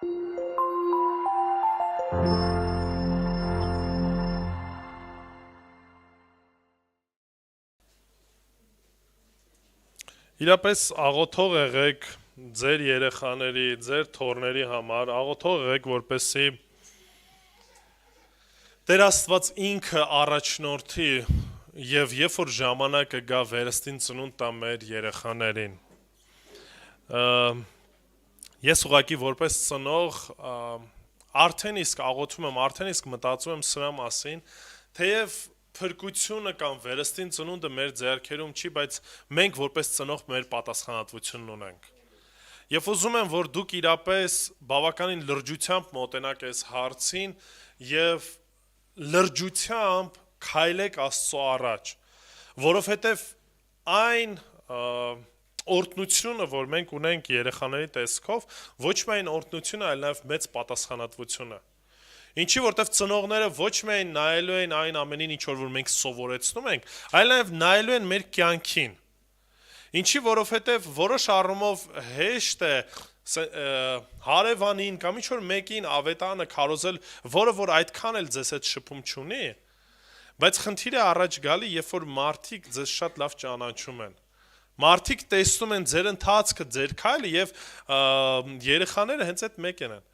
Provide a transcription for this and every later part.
Իրապես աղոթող եղեք ձեր երեխաների, ձեր թոռների համար, աղոթող եղեք, որպեսզի Տեր Աստված ինքը առաջնորդի եւ երբ որ ժամանակը գա վերստին ծնունդ տա մեր երեխաներին։ Ես ուղղակի որպես ծնող արդեն իսկ աղոթում եմ, արդեն իսկ մտածում եմ սրա մասին, թեև փրկությունը կամ վերստին ծնունդը մեր ձեռքերում չի, բայց մենք որպես ծնող մեր պատասխանատվությունն ունենք։ Եվ ուզում եմ, որ դուք իրապես բավականին լրջությամբ մոտենաք այս հարցին եւ լրջությամբ քայլեք Աստծո առաջ, որովհետեւ այն օրհնությունը, որ մենք ունենք երեխաների տեսքով, ոչ միայն օրհնությունը, այլ նաեւ մեծ պատասխանատվություն է։ Ինչի որտեվ ծնողները ոչ միայն նայելու են այն ամենին, ինչ որ մենք սովորեցնում ենք, այլ նաև նայելու են մեր կյանքին։ Ինչի որովհետև որոշ առումով հեշտ է հարևանին կամ ինչ որ մեկին ավետարանը քարոզել, որը որ այդքան էլ ձեզ հետ շփում չունի, բայց խնդիրը առաջ գալի, երբ որ մարդիկ ձեզ շատ լավ ճանաչում են։ Մարդիկ տեսնում են ձեր ընթացքը, ձեր քայլը եւ երեխաները հենց այդ մեկն են։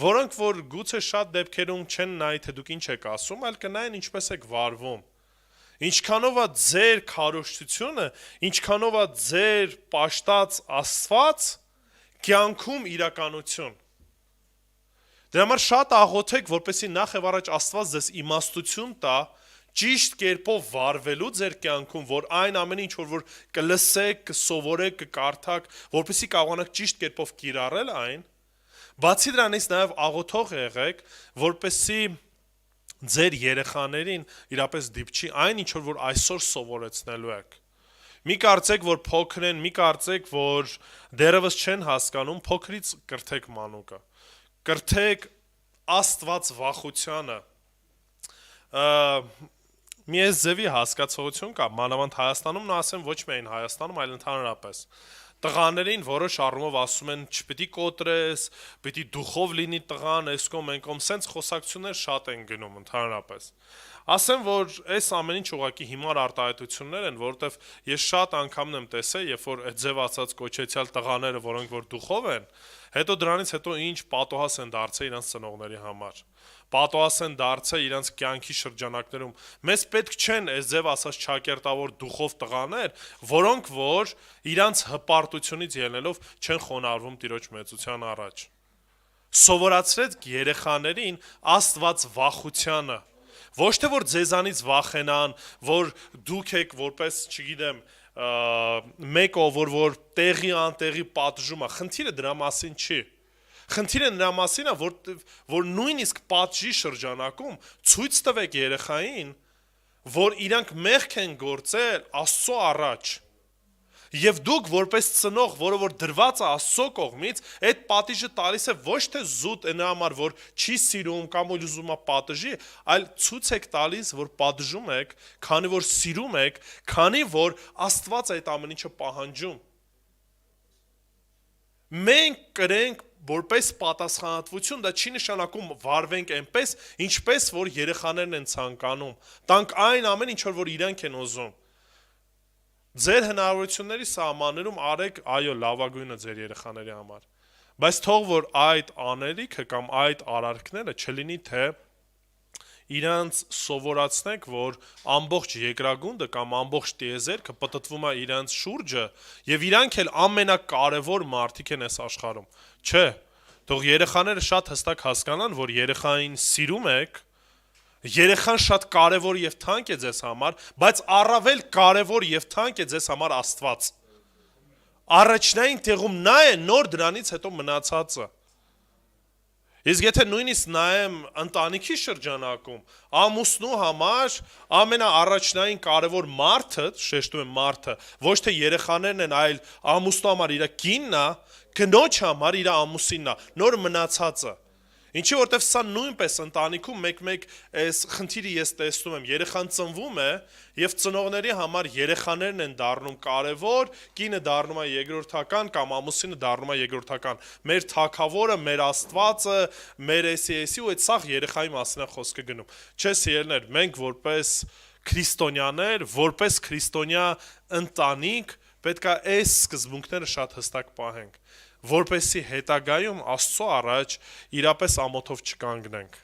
Որոնք որ գուցե շատ դեպքերում չեն նայի, թե դուք ինչ եք ասում, այլ կնայեն ինչպես եք վարվում։ Ինչքանով է ձեր քարոզչությունը, ինչքանով է ձեր պաշտած Աստված կյանքում իրականություն։ Դրա համար շատ աղոթեք, որպեսզի նախ եւ առաջ Աստված ձեզ իմաստություն տա ճիշտ կերպով վարվելու ձեր կյանքում, որ այն ամենը ինչ որ կլսեք, կսովորեք, կկարդաք, որպեսզի կարողանաք ճիշտ կերպով կիրառել այն։ Բացի դրանից նաև աղոթող եղեք, որպեսզի ձեր երեխաներին իրապես դիպչի այն, ինչ որ այսօր սովորեցնելու եք։ Մի կարծեք, որ փոքր են, մի կարծեք, որ դեռևս չեն հասկանում, փոքրից կրթեք մանուկը։ Կրթեք Աստված վախությանը։ Մի այս ձևի հասկացողություն կա, մանավանդ Հայաստանում, ասեմ ոչ միայն Հայաստանում, այլ ընդհանրապես։ Տղաներին որոշ առումով ասում են չպիտի կոտրես, պիտի դուխով լինի տղան, այս կողմ այն կողմ, սենց խոսակցություններ շատ են գնում ընդհանրապես։ Ասեմ, որ այս ամեն ինչ ուղղակի հիմար արտահայտություններ են, որովհետև ես շատ անգամն եմ տեսել, երբ որ այդ ձև ասած կոչեցյալ տղաները, որոնք որ դուխով են, հետո դրանից հետո ինչ պատոհաս են դարձել իրենց ծնողների համար։ Պատոհաս են դարձել իրենց կյանքի շրջանակներում։ Մեզ պետք չեն այս ձև ասած ճակերտավոր դուխով տղաներ, որոնք որ իրենց հպարտությունից ելնելով չեն խոնարհվում Տիրոջ մեծության առաջ։ Սովորացրեք երեխաներին Աստված վախությանը։ Ոչ թե որ ձեզանից վախենան, որ դուք եք որպես, չգիտեմ, մեկը որ տեղի անտեղի պատժում է, խնդիրը դրա մասին չի։ Խնդիրը նրա մասին է, որ նույնիսկ պատժի շրջանակում ցույց տվեք երեխային, որ իրանք մեղք են գործել Աստծո առաջ։ Եվ դուք որպես ծնող, որը որ դրված է Աստծո կողմից, այդ պատիժը տալիս է ոչ թե զուտ նրա համար, որ չի սիրում կամ ուզում է պատժի, այլ ցույց եք տալիս, որ պատժում եք, քանի որ սիրում եք, քանի որ Աստված այդ ամեն ինչը պահանջում։ Մենք կրենք որպես պատասխանատվություն, դա չի նշանակում վարվենք այնպես, ինչպես որ երեխաներն են ցանկանում։ Տանք այն ամեն ինչ որ իրանք են ուզում։ Ձեր հնարավորությունների սահմաններում արեք, այո, լավագույնը ձեր երեխաների համար։ Բայց թող որ այդ անելիքը կամ այդ արարքները չլինի թե իրանց սովորացնեք, որ ամբողջ երկրագունդը կամ ամբողջ տիեզերքը պտտվում է իրանց շուրջը եւ իրանք էլ ամենակարևոր մարդիկ են այս աշխարհում։ Չէ, թող երեխաները շատ հստակ հասկանան, որ երեխային սիրում եք, երեխան շատ կարևոր եւ թանկ է ձեզ համար, բայց առավել կարևոր եւ թանկ է ձեզ համար Աստված։ Առաջնային տեղում նա է, նոր դրանից հետո մնացածը։ Իսկ եթե նույնիսկ նայեմ ընտանիքի շրջանակում, ամուսնու համար ամենաառաջնային կարևոր մարդը, շեշտում եմ մարդը, ոչ թե երեխաներն են, այլ ամուսնու համար իր կինն է, կնոջ համար իր ամուսինն է, նոր մնացածը։ Ինչի որտեվ սա նույնպես ընտանիքում մեկ-մեկ այս խնդիրը ես տեսնում եմ, երեխան ծնվում է եւ ծնողների համար երեխաներն են դառնում կարեւոր, կինը դառնում է երկրորդական կամ ամուսինը դառնում է երկրորդական։ Մեր թագավորը, մեր Աստվածը, մեր էսի ու այդ սաղ երեխայի մասին է խոսքը գնում։ Չէ, սիրելիներ, մենք որպես քրիստոնյաներ, որպես քրիստոնյա ընտանիք պետք է այս սկզբունքները շատ հստակ պահենք, որպեսզի հետագայում Աստծո առաջ իրապես ամոթով չկանգնենք։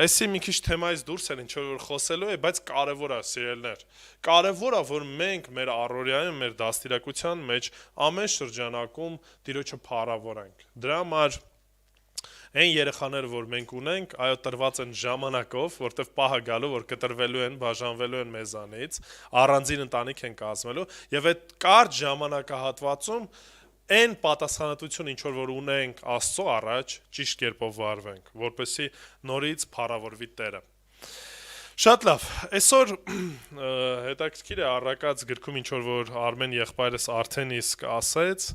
Այսի մի քիչ թեմայից դուրս են ինչ որ խոսելու է, բայց կարևոր է, սիրելիներ։ Կարևոր է, որ մենք մեր առօրյայում, մեր դաստիարակության մեջ ամեն շրջանակում Տիրոջը փառավորենք։ Դրա համար այն երեխաները, որ մենք ունենք, այո, տրված են ժամանակով, որտեվ պահը գալու, որ կտրվելու են, բաժանվելու են մեզանից, առանձին ընտանիք են կազմելու, եւ այդ կարճ ժամանակահատվածում այն պատասխանատվություն, ինչ որ ունենք Աստծո առաջ, ճիշտ կերպով վարվենք, որպեսզի նորից փառավորվի Տերը։ Շատ լավ, այսօր հետաքրքիր է առակած գրքում ինչ որ Արմեն եղբայրս արդեն իսկ ասեց,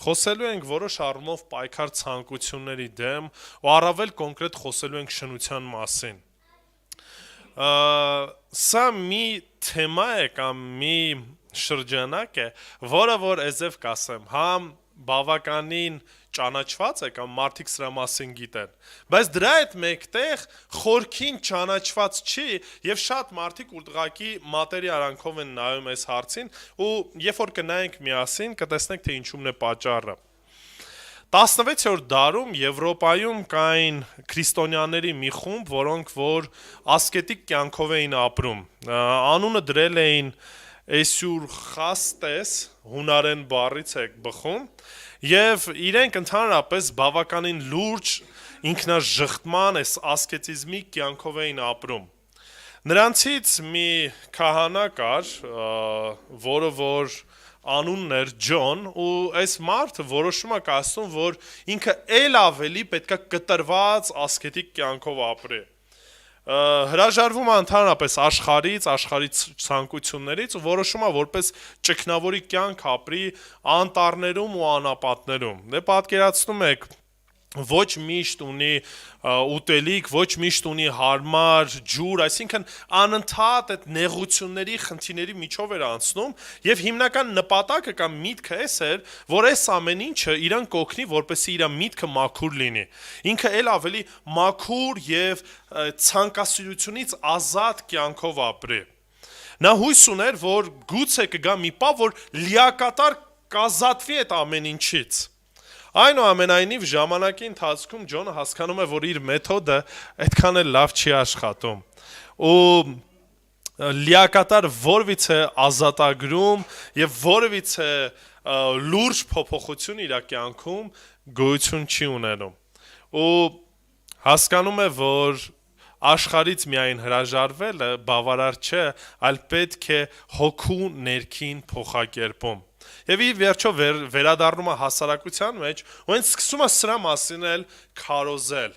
խոսելու ենք որոշ առումով պայքար ցանկությունների դեմ ու առավել կոնկրետ խոսելու ենք շնության մասին։ Սա մի թեմա է կամ մի շրջանակ է, որը որ այսև կասեմ, համ բավականին ճանաչված է կամ մարդիկ սրա մասին գիտեն, բայց դրա հետ մեկտեղ խորքին ճանաչված չի եւ շատ մարդիկ ուղղակի մատերի արանքով են նայում այս հարցին ու երբ որ կնայենք միասին կտեսնենք թե ինչումն է պատճառը։ 16-րդ դարում Եվրոպայում կային քրիստոնյաների մի խումբ, որոնք որ ասկետիկ կյանքով էին ապրում։ Անունը դրել էին Էսյուր խաստես, հունարեն բառից է բխում, եւ իրենք ընդհանրապես բավականին լուրջ ինքնաժխտման այս ասկետիզմի կյանքով էին ապրում։ Նրանցից մի քահանա կար, որը որ անունն էր Ջոն, ու այս մարդը որոշում է կասում, որ ինքը ել ավելի պետք է կտրված ասկետիկ կյանքով ապրի։ Հրաժարվում է ընդհանրապես աշխարհի ցանկություններից ու որոշում է որպես ճգնավորի կյանք ապրի անտառներում ու անապատներում։ Դե պատկերացնում եք, ոչ միշտ ունի ուտելիք, ոչ միշտ ունի հարմար ջուր, այսինքն անընդհատ այդ նեղությունների, խնդիրների միջով էր անցնում եւ հիմնական նպատակը կամ միտքը էս էր, որ այս ամեն ինչը իրան կօգնի, որպեսզի իր միտքը մաքուր լինի։ Ինքը ել ավելի մաքուր եւ ցանկասիրությունից ազատ կյանքով ապրի։ Նա հույս ուներ, որ գուցե կգա մի պահ, որ լիակատար կազատվի այդ ամեն ինչից։ Այնուամենայնիվ ժամանակի ընթացքում Ջոնը հասկանում է, որ իր մեթոդը այդքան էլ լավ չի աշխատում ու լիակատար որևիցե ազատագրում եւ որևիցե լուրջ փոփոխություն իր կյանքում գոյություն չի ունենում ու հասկանում է, որ աշխարհից միայն հրաժարվելը բավարար չէ, այլ պետք է հոգու ներքին փոխակերպում։ Եվ իր վերջո վերադառնում է հասարակության մեջ ու հենց սկսում է սրա մասին էլ քարոզել,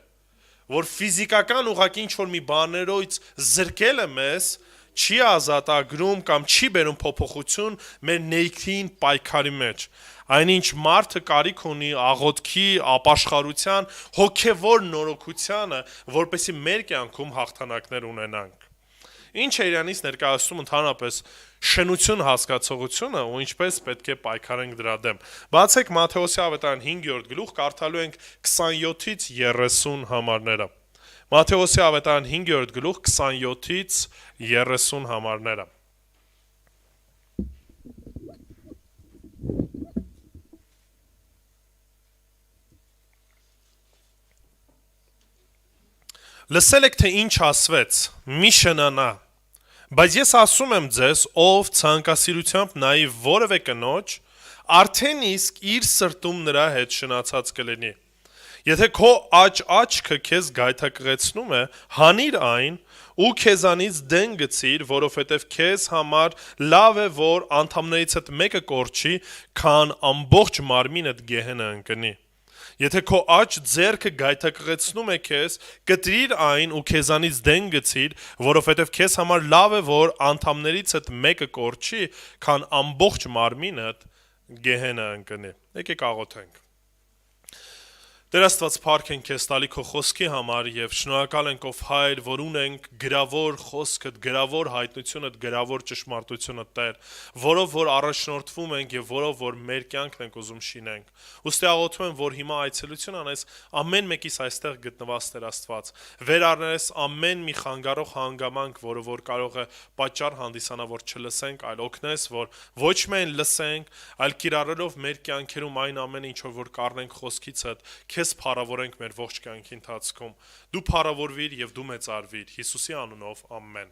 որ ֆիզիկական ուղղակի ինչ-որ մի բաներոց զրկելը մեզ չի ազատագրում կամ չի բերում փոփոխություն մեր ներքին պայքարի մեջ։ Այնինչ մարդը կարիք ունի աղոթքի, ապաշխարության, հոգևոր նորոգությանը, որպեսզի մեր կյանքում հաղթանակներ ունենանք։ Ինչ է իրանից ներկայացնում ընդհանրապես շնություն հասկացողությունը ու ինչպես պետք է պայքարենք դրա դեմ։ Բացեք Մատթեոսի ավետարան 5-րդ գլուխ, կարդալու ենք 27-ից 30 համարները։ Մատթեոսի ավետարան 5-րդ գլուխ 27-ից 30 համարները։ Լսել եք, թե ինչ ասվեց, մի շնանա, բայց ես ասում եմ ձեզ, ով ցանկասիրությամբ նայի որևէ կնոջ, արդեն իսկ իր սրտում նրա հետ շնացած կլինի։ Եթե քո աչքը քեզ գայթակղեցնում է, հանիր այն ու քեզանից դեն գցիր, որովհետև քեզ համար լավ է, որ անդամներիցդ մեկը կորչի, քան ամբողջ մարմինդ գեհենը ընկնի։ Եթե քո աջ ձեռքը գայթակղեցնում է քեզ, կտրիր այն ու քեզանից դեն գցիր, որովհետև քեզ համար լավ է, որ անդամներիցդ մեկը կորչի, քան ամբողջ մարմինդ գեհենը ընկնի։ Եկեք աղոթենք։ Տեր Աստված, փառք ենք քեզ տալի քո խոսքի համար եւ շնորհակալ ենք ով Հայր, որ ունենք գրավոր խոսքդ, գրավոր հայտնությունդ, գրավոր ճշմարտությունդ Տեր, որով որ առաջնորդվում ենք եւ որով որ մեր կյանքն ենք ուզում շինենք։ Ոստի աղոթում եմ, որ հիմա այցելություն անես ամեն մեկիս այստեղ գտնված Տեր Աստված։ Վեր առնես ամեն մի խանգարող հանգամանք, որը որ կարող է պատճառ հանդիսանա, որ չլսենք, այլ օգնես, որ ոչ միայն լսենք, այլ կիրառելով մեր կյանքերում այն ամենը, ինչ որ կառնենք խոսքիցդ, քեզ փառավորենք մեր ողջ կյանքի ընթացքում։ Դու փառավորվիր եւ դու մեծարվիր Հիսուսի անունով, ամեն։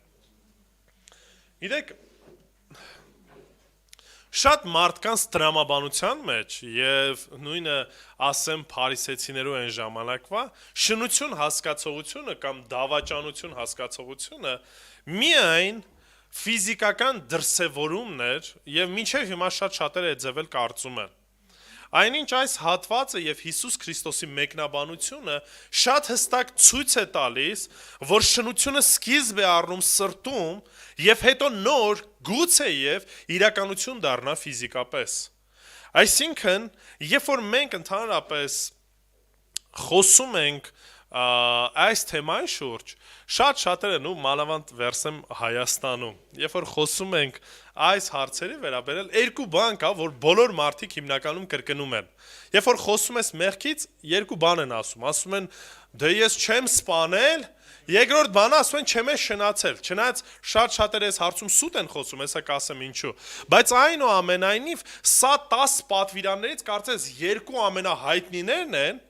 Գիտեք, շատ մարդկանց տրամաբանության մեջ եւ նույնը ասեմ փարիսեցիներու այն ժամանակվա շնություն հասկացողությունը կամ դավաճանություն հասկացողությունը միայն ֆիզիկական դրսևորումն էր եւ մինչեւ հիմա շատերը այդ ձևել կարծում են։ Այնինչ այս հատվածը եւ Հիսուս Քրիստոսի մեկնաբանությունը շատ հստակ ցույց է տալիս, որ շնությունը սկիզբ է առնում սրտում եւ հետո նոր գուցե եւ իրականություն դառնա ֆիզիկապես։ Այսինքն, երբ որ մենք ընդհանրապես խոսում ենք այս թեմայի շուրջ, շատերը նու մանավանդ վերսեմ Հայաստանում, երբ որ խոսում ենք այս հարցերի վերաբերել, երկու բան կա, որ բոլոր մարդիկ հիմնականում կրկնում են։ Երբ որ խոսում ես մեղքից, երկու բան են ասում են դե ես չեմ սպանել, երկրորդ բանը ասում են չեմ շնացել։ Չնայած շատերը այս հարցում սուտ են խոսում, հեսա կասեմ ինչու։ Բայց այնուամենայնիվ սա 10 պատվիրաններից կարծես երկու ամենահայտնիներն են,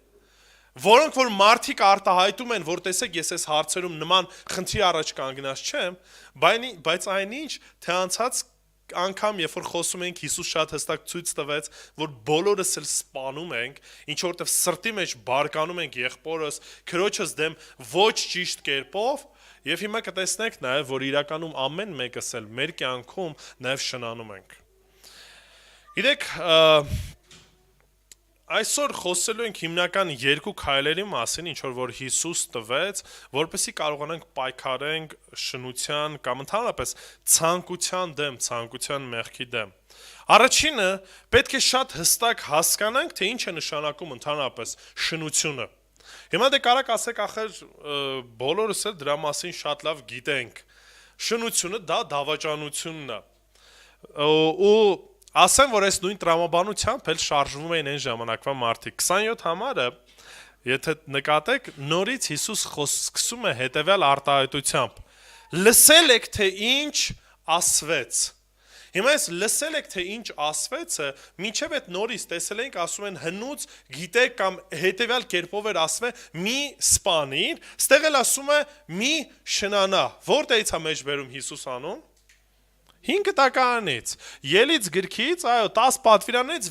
որոնք որ մարդիկ արտահայտում են, որ տեսեք ես այս հարցերում նման խնդրի առաջ կանգնած չեմ, բայց այնինչ թե անցած անգամ երբ որ խոսում ենք Հիսուս շատ հստակ ցույց տվեց, որ բոլորս էլ սպանում ենք, ինչ որտեվ սրտի մեջ բարկանում ենք եղբորս, քրոջս դեմ ոչ ճիշտ կերպով, եւ հիմա կտեսնեք նաեւ, որ իրականում ամեն մեկս էլ մեր կյանքում նաեւ շնանում ենք։ Գիտեք, այսօր խոսելու ենք հիմնական երկու քայլերի մասին, ինչ որ Հիսուս տվեց, որպեսզի կարողանանք պայքարենք շնության կամ ընդհանրապես ցանկության դեմ, ցանկության մեղքի դեմ։ Առաջինը պետք է շատ հստակ հասկանանք, թե ինչ է նշանակում ընդհանրապես շնությունը։ Հիմա դե կարակ ասեք, ախր բոլորս էլ դրա մասին շատ լավ գիտենք։ Շնությունը դա դավաճանությունն է։ Ու ասեմ, որ այս նույն տրամաբանությամբ էլ շարժվում էին այն ժամանակվա մարդիկ։ 27 համարը, եթե նկատեք, նորից Հիսուս սկսում է հետևյալ արտահայտությամբ. լսել եք, թե ինչ ասվեց։ Հիմա այս լսել եք, թե ինչ ասվեցը, մինչև այդ նորից տեսել ենք, ասում են հնուց գիտեք կամ հետևյալ կերպով էր ասվել մի սպանիր, ստեղ էլ ասում է մի շնանա։ Որտեղից է մեջբերում Հիսուս անում։ 5 տականից, ելից գրքից, այո, 10 պատվիրանից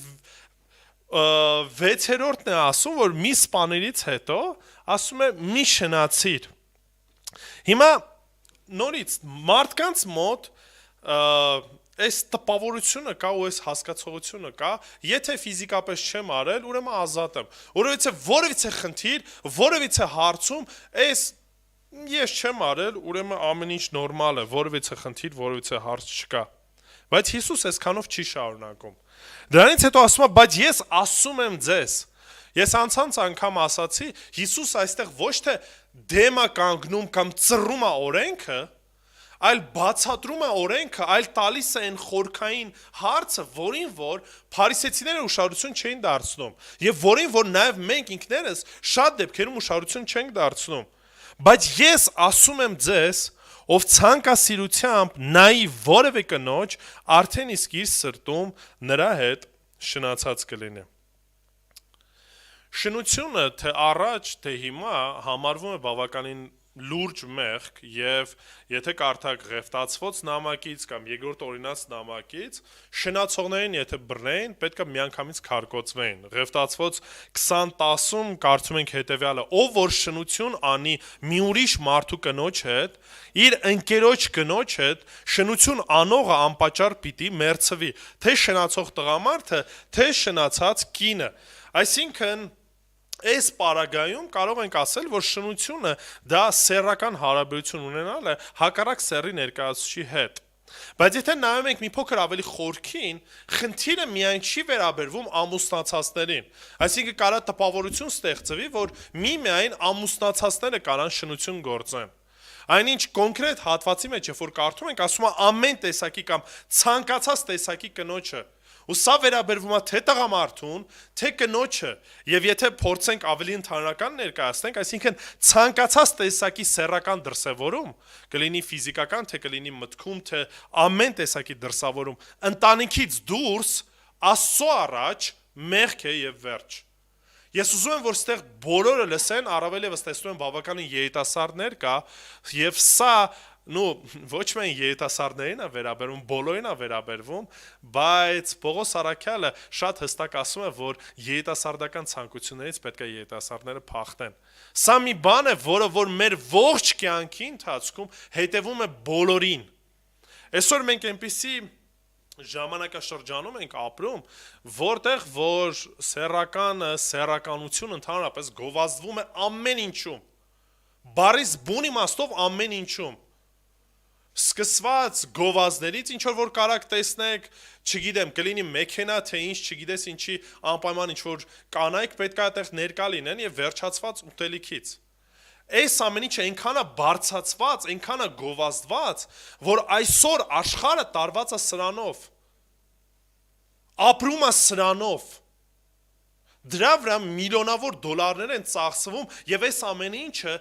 6-րդն է ասում, որ մի սպաներից հետո ասում է մի շնացիր։ Հիմա նորից մարդկանց մոտ այս տպավորությունը կա ու այս հասկացողությունը կա, եթե ֆիզիկապես չեմ արել, ուրեմն ազատ եմ։ Որովհետև որևիցե խնդիր, որևիցե հարցում այս ես չեմ արել, ուրեմն ամեն ինչ նորմալ է, որևիցե խնդիր, որևիցե հարց չկա։ Բայց Հիսուս այսքանով չի շարունակում։ Դրանից հետո ասում է, բայց ես ասում եմ ձեզ։ Ես անցած անգամ ասացի, Հիսուս այստեղ ոչ թե դեմ է կանգնում կամ ծռում է օրենքը, այլ բացատրում է օրենքը, այլ տալիս է այն խորքային հարցը, որին որ փարիսեցիները ուշադրություն չէին դարձնում, եւ որին որ նաեւ մենք ինքներս շատ դեպքերում ուշադրություն չենք դարձնում։ Բայց ես ասում եմ ձեզ, ով ցանկասիրությամբ նայի որևէ կնոջ, արդեն իսկ իր սրտում նրա հետ շնացած կլինի։ Շնությունը թե առաջ, թե հիմա համարվում է բավականին լուրջ մեղք եւ եթե կարդաք Ղևտացված նամակից կամ երկրորդ օրինաց նամակից, շնացողներին եթե բռնեին, պետք է միանգամից քարկոծվեին։ Ղևտացված 20:10-ում կարդում ենք հետեւյալը. ով որ շնություն անի մի ուրիշ մարդու կնոջ հետ, իր ընկերոջ կնոջ հետ, շնություն անողը անպատճառ պիտի մերձվի, թե շնացող տղամարդը, թե շնացած կինը։ Այսինքն այս պարագայում կարող ենք ասել, որ շնությունը դա սեռական հարաբերություն ունենալ է հակառակ սեռի ներկայացուցիչի հետ։ Բայց եթե նայում ենք մի փոքր ավելի խորքին, խնդիրը միայն չի վերաբերվում ամուսնացածներին։ Այսինքն կարա տպավորություն ստեղծվի, որ միայն ամուսնացածները կարան շնություն գործեն։ Այնինչ կոնկրետ հատվածի մեջ, երբ որ կարդում ենք, ասում է ամեն տեսակի կամ ցանկացած տեսակի կնոջը։ Ու սա վերաբերվում է թե տղամարդուն, թե կնոջը, եւ եթե փորձենք ավելի ընդհանրական ներկայացնենք, այսինքն ցանկացած տեսակի սեռական դրսևորում, կլինի ֆիզիկական, թե կլինի մտքում, թե ամեն տեսակի դրսևորում, ընտանիքից դուրս Աստծո առաջ մեղք է եւ վերջ։ Ես ուզում եմ, որ ստեղ բոլորը լսեն, առավել եւս տեսնում եմ բավականին երիտասարդներ կա, եւ սա ոչ միայն երիտասարդներին է վերաբերվում, բոլորին է վերաբերվում, բայց Պողոս Արաքյալը շատ հստակ ասում է, որ երիտասարդական ցանկություններից պետք է երիտասարդները փախտեն։ Սա մի բան է, որը որ մեր ողջ կյանքի ընթացքում հետևում է բոլորին։ Այսօր մենք այնպիսի ժամանակաշրջանում ենք ապրում, որտեղ որ սեռականություն ընդհանրապես գովազդվում է ամեն ինչում, բառից բուն իմաստով ամեն ինչում, սկսված գովազդներից, ինչ որ կարաք տեսնեք, չգիտեմ, կլինի մեքենա, թե ինչ, չգիտես ինչի, անպայման ինչ որ կանայք պետք է այդտեղ ներկա լինեն եւ վերջացված ուտելիքից։ Այս ամեն ինչը այնքան է բարձացված, այնքան է գովազդված, որ այսօր աշխարհը տարված է սրանով։ Ապրում է սրանով։ Դրա վրա միլիոնավոր դոլարներ են ծախսվում եւ այս ամեն ինչը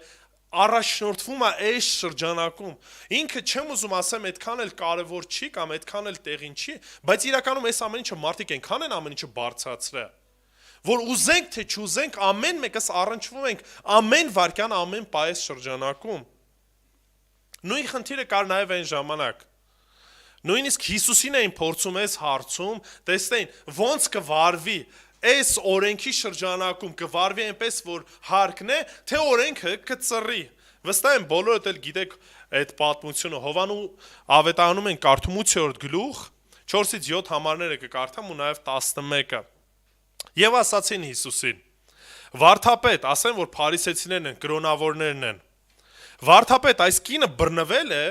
առաջնորդվում է այս շրջանակում։ Ինքը չեմ ուզում ասեմ այդքան էլ կարևոր չի կամ այդքան էլ տեղին չի, բայց իրականում այս ամեն ինչը մարդիկ այնքան են ամեն ինչը բարձրացրել, որ ուզենք թե չուզենք ամեն մեկս առնչվում ենք ամեն վարքյան ամեն պայես շրջանակում։ Նույն խնդիրը կար նաև այն ժամանակ։ Նույնիսկ Հիսուսին էին փորձում այս հարցում, տեսնեին ոնց կվարվի այս օրենքի շրջանակում, կվարվի այնպես որ հարկն է, թե օրենքը կծռի։ Վստահ եմ բոլորդ էլ գիտեք այդ պատմությունը, Հովանու ավետարանում են կարդում 8-րդ գլուխ, 4-ից 7 համարները կկարդամ ու նաև 11-ը։ Եվ ասացին Հիսուսին. Վարդապետ, ասեն որ փարիսեցիներն են, կրոնավորներն են։ Վարդապետ, այս կինը բռնվել է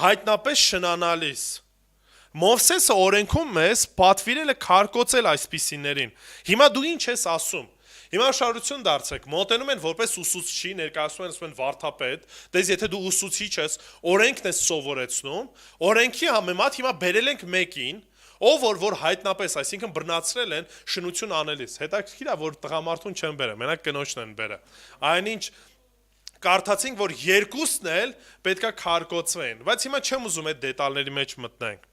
հայտնապես շնանալիս։ Մովսեսը օրենքում մեզ պատվիրել է քարկոծել այսպիսիներին։ Հիմա դու ինչ ես ասում։ Հիմա շարություն դարձեք, մոտենում են որպես ուսուցչի, ներկայացնում են ասում են վարդապետ, դες եթե դու ուսուցիչ ես, օրենքն ես սովորեցնում, օրենքի համեմատ հիմա բերել ենք մեկին, ով որ հայտնապես, այսինքն բռնացրել են շնություն անելիս։ Հետաքրքիր է, որ տղամարդուն չեն բերել, մենակ կնոջն են բերել։ Այնինչ կարդացինք, որ երկուսն էլ պետքա քարկոծվեն, բայց հիմա չեմ ուզում այդ դետալների մեջ մտնենք։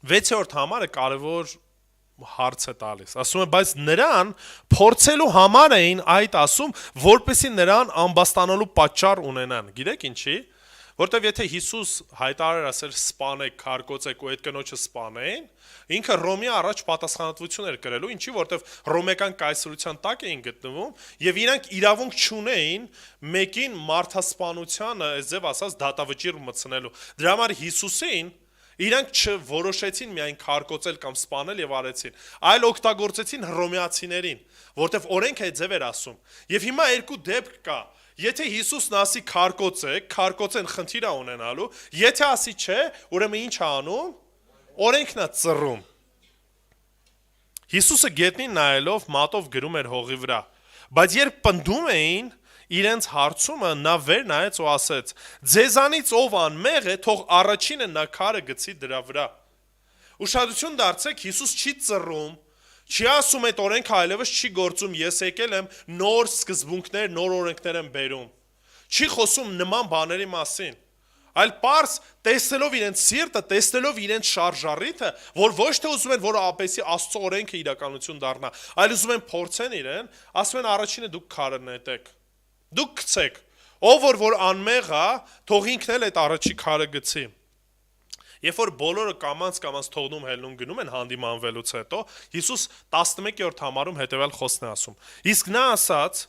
6-րդ համարը կարևոր հարց է տալիս։ Ասում է, բայց նրան փորձելու համար էին այդ ասում, որպեսզի նրան ամբաստանալու պատճառ ունենան։ Գիտեք ինչի։ Որտեվ եթե Հիսուս հայտարարել ասել սպանեք, քարկոծեք ու այդ կնոջը սպանեն, ինքը Ռոմի առաջ պատասխանատվություն էր կրելու, ինչի որտեվ ռոմեական կայսրության տակ էին գտնվում եւ իրանք իրավունք չունեին մեկին մարդասպանությանը, այսպես ասած, դատավճիռ մտցնելու։ Դրա համար Հիսուսին իրանք չորոշեցին միայն քարկոծել կամ սպանել եւ արեցին, այլ օգտագործեցին հռոմեացիներին, որտեվ օրենքը այդ ձև էր ասում։ Եվ հիմա երկու դեպք կա։ Եթե Հիսուսն ասի քարկոծեն խնդիր է ունենալու, եթե ասի չէ, ուրեմն ինչ է անում, օրենքն է ծռում։ Հիսուսը գետնին նայելով մատով գրում էր հողի վրա, բայց երբ պնդում էին իրենց հարցումը, նա վեր նայեց ու ասեց. ձեզանից ով անմեղ է, թող առաջինը նա քարը գցի դրա վրա։ Ուշադրություն դարձեք, Հիսուս չի ծռում, չի ասում այդ օրենքը այլևս չի գործում, ես եկել եմ նոր սկզբունքներ, նոր օրենքներ եմ բերում։ Չի խոսում նման բաների մասին, այլ պարզ տեսնելով իրենց սիրտը, տեսնելով իրենց շարժառիթը, որ ոչ թե ուզում են, որ ապեսի Աստծո օրենքը իրականություն դառնա, այլ ուզում են փորձեն իրեն, ասում են առաջինը դուք քարը նետեք, դուք գցեք, ով որ անմեղ է, թող ինքն էլ այդ առաջի քարը գցի։ Երբ որ բոլորը կամանց թողնում հելնում գնում են հանդիմանվելուց հետո, Հիսուս 11-րդ համարում հետևյալ խոսքն է ասում. իսկ նա ասաց,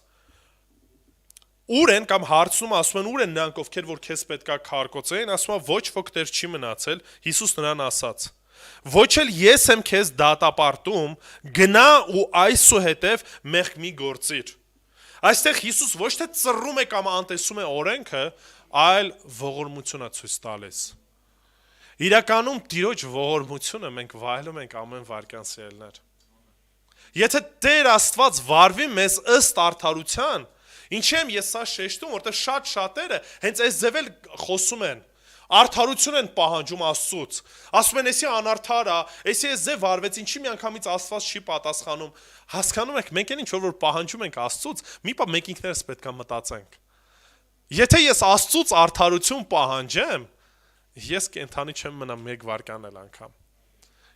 ուր են կամ հարցնում ասում են ուր են նրանք ովքեր որ քեզ պետքա քարկոծեին, ասում է ոչ ոք տեր չի մնացել, Հիսուս նրան ասաց. ոչ էլ ես եմ քեզ դատապարտում, գնա ու այսուհետև մեղք մի գործիր։ Այստեղ Հիսուս ոչ թե ծռում է կամ անտեսում է օրենքը, այլ ողորմություն է ցույց տալիս։ Իրականում Տիրոջ ողորմությունը մենք վայելում ենք ամեն վայրկյան սիրելիներ։ Եթե Տեր Աստված վարվի մեզ ըստ արդարության, ինչի՞ եմ ես սա շեշտում, որտեղ շատ շատերը հենց այս ձևել խոսում են, արդարություն են պահանջում Աստծուց, ասում են էսի անարդար է, էսի այս ձև վարվեց, ինչի միանգամից Աստված չի պատասխանում, հասկանում եք, մենք այն ինչ որ պահանջում ենք Աստծուց, մի պահ մենք ինքներս պետք է մտածենք։ Եթե ես Աստծուց արդարություն պահանջեմ, ես կենթանի չեմ մնա մեկ վայրկյան էլ անգամ։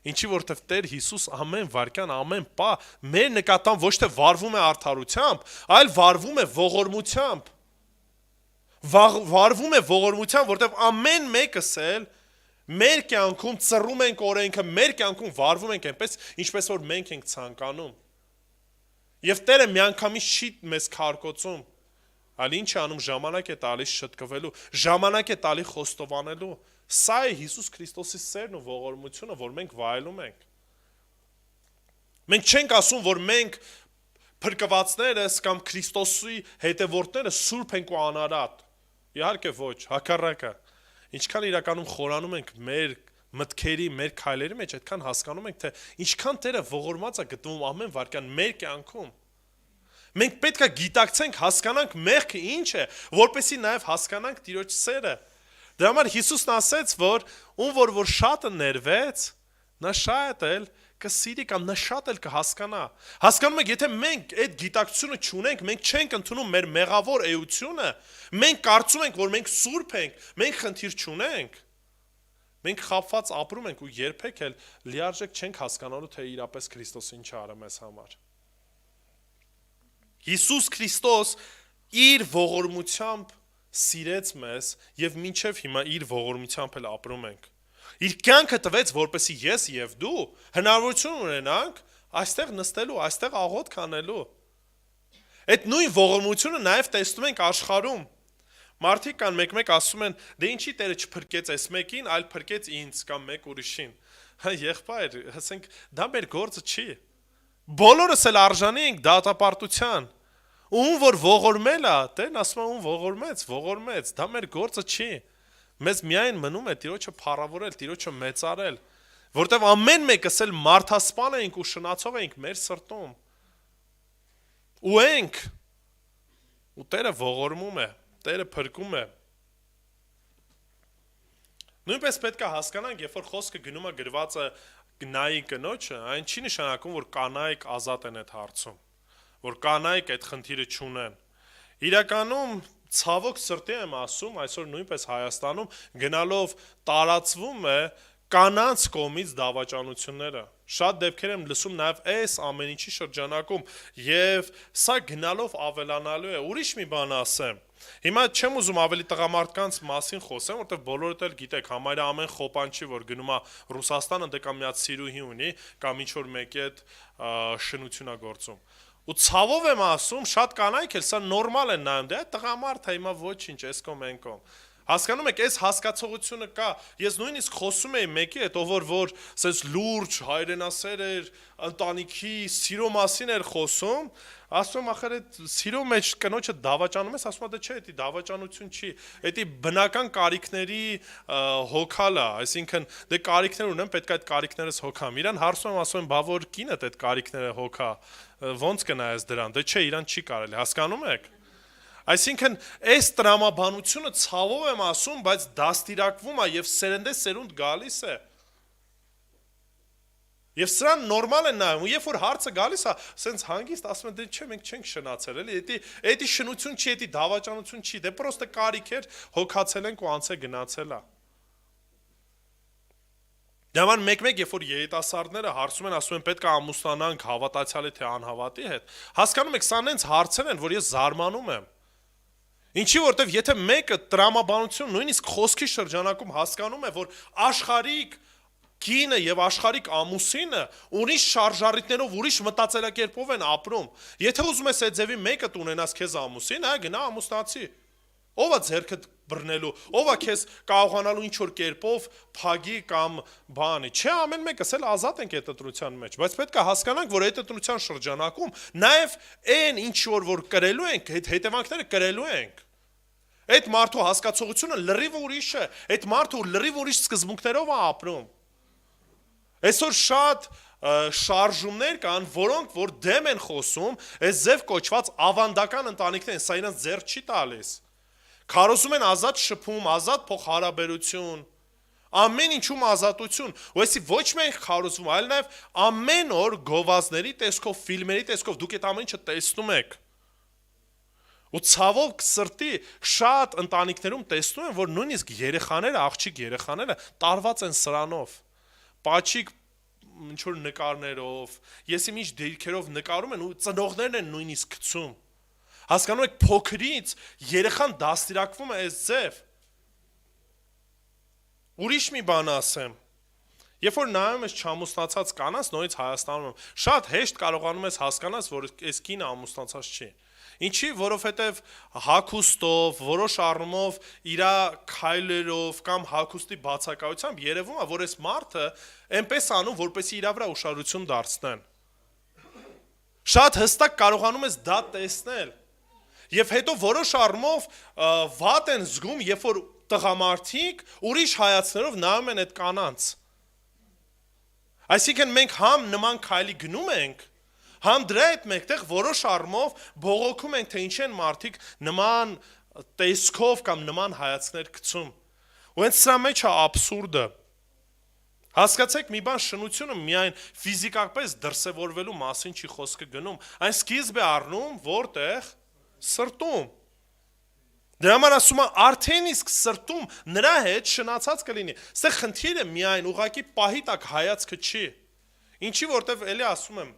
Ինչի որտեվ Տեր Հիսուս ամեն վայրկյան, ամեն պահ մեր նկատմամբ ոչ թե վարվում է արդարությամբ, այլ վարվում է ողորմությամբ։ Վարվում է ողորմությամբ, որտեվ ամեն մեկս էլ մեր կյանքում ծռում ենք օրենքը, մեր կյանքում վարվում ենք այնպես, ինչպես որ մենք ենք ցանկանում։ Եվ Տերը միանգամից չի մեզ քարկոծում, այլ ինչ է անում, ժամանակ է տալիս շտկվելու, ժամանակ է տալի խոստովանելու։ Սա է Հիսուս Քրիստոսի սերն ու ողորմությունը, որ մենք վայելում ենք։ Մենք չենք ասում, որ մենք փրկվածներս կամ Քրիստոսի հետևորդները սուրբ ենք ու անարատ։ Իհարկե ոչ, հակառակը։ Ինչքան իրականում խորանում ենք մեր մտքերի, մեր քայլերի մեջ, այդքան հասկանում ենք, թե ինչքան Տերը ողորմած է գտնվում ամեն վայրկյան մեր կյանքում։ Մենք պետք է գիտակցենք, հասկանանք մեղքը ինչ է, որպեսզի նաև հասկանանք Տիրոջ սերը։ Դրա համար Հիսուսն ասեց, որ ում որ շատը ներվեց, նա շատ էլ կսիրի կամ նա շատ էլ կհասկանա։ Հասկանում եք, եթե մենք այդ գիտակցությունը չունենք, մենք չենք ընդունում մեր մեղավոր էությունը, մենք կարծում ենք, որ մենք սուրբ ենք, մենք խնդիր չունենք, մենք խաբված ապրում ենք ու երբեք էլ լիարժեք չենք հասկանալու, թե իրապես Քրիստոս ինչ է արել մեզ համար։ Հիսուս Քրիստոս իր ողորմությամբ սիրեց մեզ եւ մինչեւ հիմա իր ողորմությամբ էլ ապրում ենք։ Իր կյանքը տվեց, որպեսզի ես եւ դու հնարավորություն ունենանք այստեղ նստելու, այստեղ աղոթք անելու։ Այդ նույն ողորմությունը նաեւ տեսնում ենք աշխարհում։ Մարդիկ կան մեկ-մեկ ասում են, դե ինչի Տերը չփրկեց այս մեկին, այլ փրկեց ինձ կամ մեկ ուրիշին։ Եղբայր, ասենք, դա մեր գործը չի։ Բոլորս էլ արժանի ենք դատապարտության։ Ում որ ողորմել է, Տերն ասում է ում ողորմեց, դա մեր գործը չի։ Մեզ միայն մնում է Տիրոջը փառավորել, Տիրոջը մեծարել, որտեվ ամեն մեկս էլ մարդասպան ենք ու շնացող ենք մեր սրտում։ Ու ենք։ Ու Տերը ողորմում է, Տերը փրկում է։ Նույնպես պետք է հասկանանք, երբ որ խոսքը գնում է գրվածը գնայի կնոջը, այն չի նշանակում, որ կանայք ազատ են այդ հարցում, որ կանայք այդ խնդիրը չունեն։ Իրականում ցավոք սրտի եմ ասում, այսօր նույնպես Հայաստանում գնալով տարածվում է կանանց կողմից դավաճանությունները։ Շատ դեպքեր եմ լսում նաև այս ամեն ինչի շրջանակում եւ սա գնալով ավելանալու է։ Ուրիշ մի բան ասեմ։ Հիմա չեմ ուզում ավելի տղամարդկանց մասին խոսեմ, որովհետեւ բոլորդ էլ գիտեք, համարյա ամեն խոպանչի, որ գնում է Ռուսաստանը, դե կամ մի հատ սիրուհի ունի, կամ ինչ որ մեկի հետ շնություն է գործում։ Ու ցավով եմ ասում, շատ կանայք էլ սա նորմալ են նայում, դե տղամարդ է, հիմա ոչինչ, էս կողմ են կողմ։ Հասկանում եք, այս հասկացողությունը կա։ Ես նույնիսկ խոսում էի մեկի հետ, ով որ ասես լուրջ հայրենասեր էր, ընտանիքի սիրո մասին էր խոսում, ասում ախր այդ սիրո մեջ կնոջը դավաճանում ես, ասում դե չէ, դա դավաճանություն չի, դա բնական կարիքների հոգալ է, այսինքն դե կարիքներ ունեմ, պետք է այդ կարիքներս հոգամ։ Իրան հարցում եմ, ասում եմ, բա որ կինդ այդ կարիքները հոգա, ոնց կնայես դրան, դե չէ, իրան չի կարելի, հասկանում եք։ Այսինքն, այս տրամաբանությունը ցավով եմ ասում, բայց դաստիարակվում է եւ սերնդեսերունդ գալիս է։ Եվ սրան նորմալ են նայում, ու երբ որ հարցը գալիս է, ասենց հանգիստ ասում են, դե չէ, մենք չենք շնացել, էլի, դա շնություն չի, դա դավաճանություն չի, դե պրոստը կարիք էր, հոգացել ենք ու անց է գնացել է։ Դեռ մեկ-մեկ երբ որ երիտասարդները հարցում են, ասում են պետք է ամուսնանանք հավատացյալի թե անհավատի հետ, հասկանում եք, սա նենց հարցեր են, որ ես զարմանում եմ։ Ինչի որտեվ եթե մեկը տրամաբանություն նույնիսկ խոսքի շրջանակում հասկանում է, որ աշխարհիկ կինը եւ աշխարհիկ ամուսինը ուրիշ շարժառիթներով, ուրիշ մտածելակերպով են ապրում, եթե ուզում ես այդ ձևի մեկը ունենաս քեզ ամուսին, գնա ամուսնացի։ Ո՞վ է ձերքդ բռնելու, ո՞վ է քեզ կարողանալու ինչ որ կերպով փագի կամ բանի։ Չէ, ամեն մեկս էլ ազատ ենք այդ ընտրության մեջ, բայց պետք է հասկանանք, որ այդ ընտրության շրջանակում նաև այն ինչ որ կրելու ենք, հետևանքները կրելու ենք։ Այդ մարդու հասկացողությունը լրիվ ուրիշ է, այդ մարդը լրիվ ուրիշ սկզբունքներով է ապրում։ Այսօր շատ շարժումներ կան, որոնք որ դեմ են խոսում, այս ձև կոչված ավանդական ընտանիքներին, սա իրենց ձեռ չի տալիս։ Քարոզում են ազատ շփում, ազատ փոխհարաբերություն, ամեն ինչում ազատություն, ու այսի ոչ միայն քարոզվում, այլ նաև ամեն օր գովազների տեսքով, ֆիլմերի տեսքով դուք այդ ամեն ինչը տեսնում եք։ Ու ցավոք սրտի շատ ընտանիքներում տեսնում են, որ նույնիսկ երեխաները, աղջիկ երեխաները տարված են սրանով։ Պաչիկ ինչ որ նկարներով, եսի ինչ դիրքերով նկարում են ու ծնողներն են նույնիսկ գցում։ Հասկանում եք, փոքրից երեխան դաստիարակվում է այս ձև։ Ուրիշ մի բան ասեմ։ Երբ որ նայում ես չամուսնացած կանանց, նորից Հայաստանում եմ, շատ հեշտ կարողանում ես հասկանալ, որ այս կինը ամուսնացած չի։ Ինչի, որովհետև հագուստով, որոշ առումով իր քայլերով կամ հագուստի բացակայությամբ երևում է, որ այս մարդը այնպես անում, որպեսզի իր վրա ուշադրություն դարձնեն։ Շատ հստակ կարողանում ես դա տեսնել։ Եվ հետո որոշ առումով վատ են զգում, երբ որ տղամարդիկ ուրիշ հայացքներով նայում են այդ կանանց։ Այսինքն մենք համ նման քայլի գնում ենք, համ դրա հետ մեկտեղ որոշ առումով բողոքում ենք, թե ինչ են մարդիկ նման տեսքով կամ նման հայացքներ գցում։ Ու հենց սրա մեջ է աբսուրդը։ Հասկացեք, մի բան, շնությունը միայն ֆիզիկապես դրսևորվելու մասին չի խոսքը գնում, այն սկիզբ է առնում որտեղ սրտում։ Դրա համար ասում է, արդեն իսկ սրտում նրա հետ շնացած կլինի։ Ստեղ խնդիրը միայն ուղղակի պահի տակ հայացքը չի։ Ինչի որտեվ էլի ասում եմ,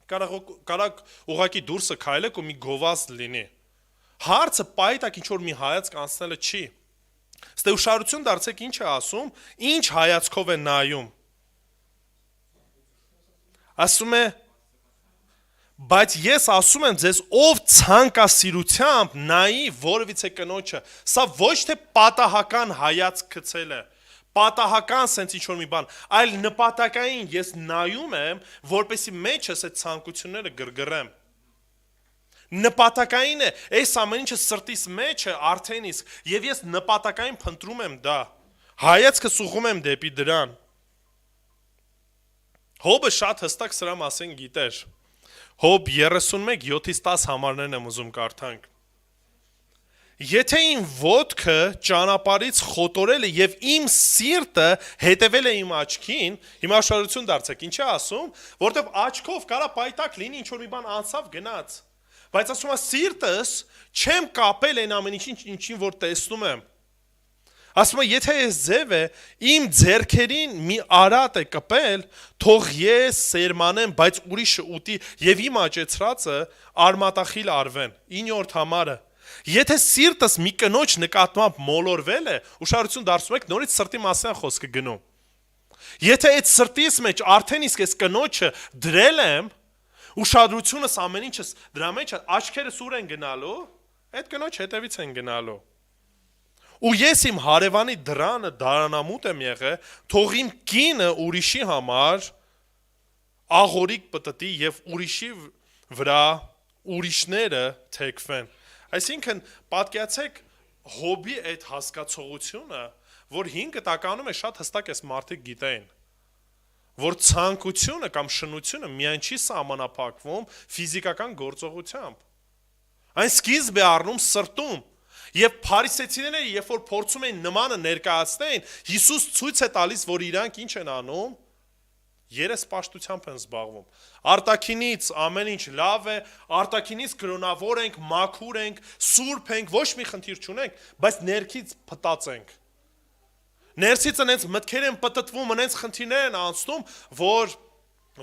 կարող ուղղակի դուրսը քայլեք ու մի գովազդ լինի։ Հարցը պահի տակ ինչ որ մի հայացք անցնելը չի։ Ստե ուշադրություն դարձեք ինչ է ասում, ինչ հայացքով է նայում։ Ասում է, բայց ես ասում եմ ձեզ, ով ցանկասիրությամբ նայի որևիցե կնոջը, սա ոչ թե պատահական հայացք գցել է, պատահական սենց ինչ-որ մի բան, այլ նպատակային ես նայում եմ, որպեսի մեջս այդ ցանկությունները գրգռեմ։ Նպատակային է, այս ամեն ինչը սրտիս մեջ է արդեն իսկ, եւ ես նպատակային փնտրում եմ դա, հայացքս ուղղում եմ դեպի դրան։ Հոբը շատ հստակ սրա մասին գիտեր։ Հոբ 31:7-10 համարներն եմ ուզում կարդանք։ Եթե իմ ոտքը ճանապարհից խոտորել է եւ իմ սիրտը հետևել է իմ աչքին, հիմա ուշադրություն դարձեք, ինչ է ասում, որտեվ աչքով կարա պայտակ լինի, ինչ որ մի բան անցավ գնաց, բայց ասում է սիրտս չեմ կապել այն ամեն ինչին որ տեսնում եմ։ Ասում է, եթե այս ձևը իմ ձեռքերին մի արատ է կպել, թող ես սերմանեմ, բայց ուրիշը ուտի եւ իմ աճեցրածը արմատախիլ արվեն։ 9-րդ համարը։ Եթե սիրտս մի կնոջ նկատմամբ մոլորվել է, ուշադրություն դարձնում եք, նորից սրտի մասին խոսքը գնում։ Եթե այդ սրտիս մեջ արդեն իսկ այս կնոջը դրել եմ, ուշադրությունս ամեն ինչս դրա մեջ աչքերս ուր են գնալու, այդ կնոջ հետևից են գնալու։ Ու ես իմ հարևանի դրանը դարանամուտ եմ եղել, թող իմ կինը ուրիշի համար աղորիկ պտտի եւ ուրիշի վրա ուրիշները թեքվեն։ Այսինքն պատկերացեք Հոբի այդ հասկացողությունը, որ 5 տականում է շատ հստակ էս մարդիկ գիտեն, որ ցանկությունը կամ շնությունը միայն չի սահմանափակվում ֆիզիկական գործողությամբ։ Այն սկիզբ է առնում սրտում։ Եվ փարիսեցիները, երբ որ փորձում էին նմանը ներկայացնեն, Հիսուս ցույց է տալիս, որ իրանք ինչ են անում, երեսպաշտությամբ են զբաղվում։ Արտաքինից ամեն ինչ լավ է, արտաքինից կրոնավոր ենք, մաքուր ենք, սուրբ ենք, ոչ մի խնդիր չունենք, բայց ներքից փտած ենք։ Ներսից այնց մտքեր են պտտվում, այնց խնդիրներ են անցնում, որ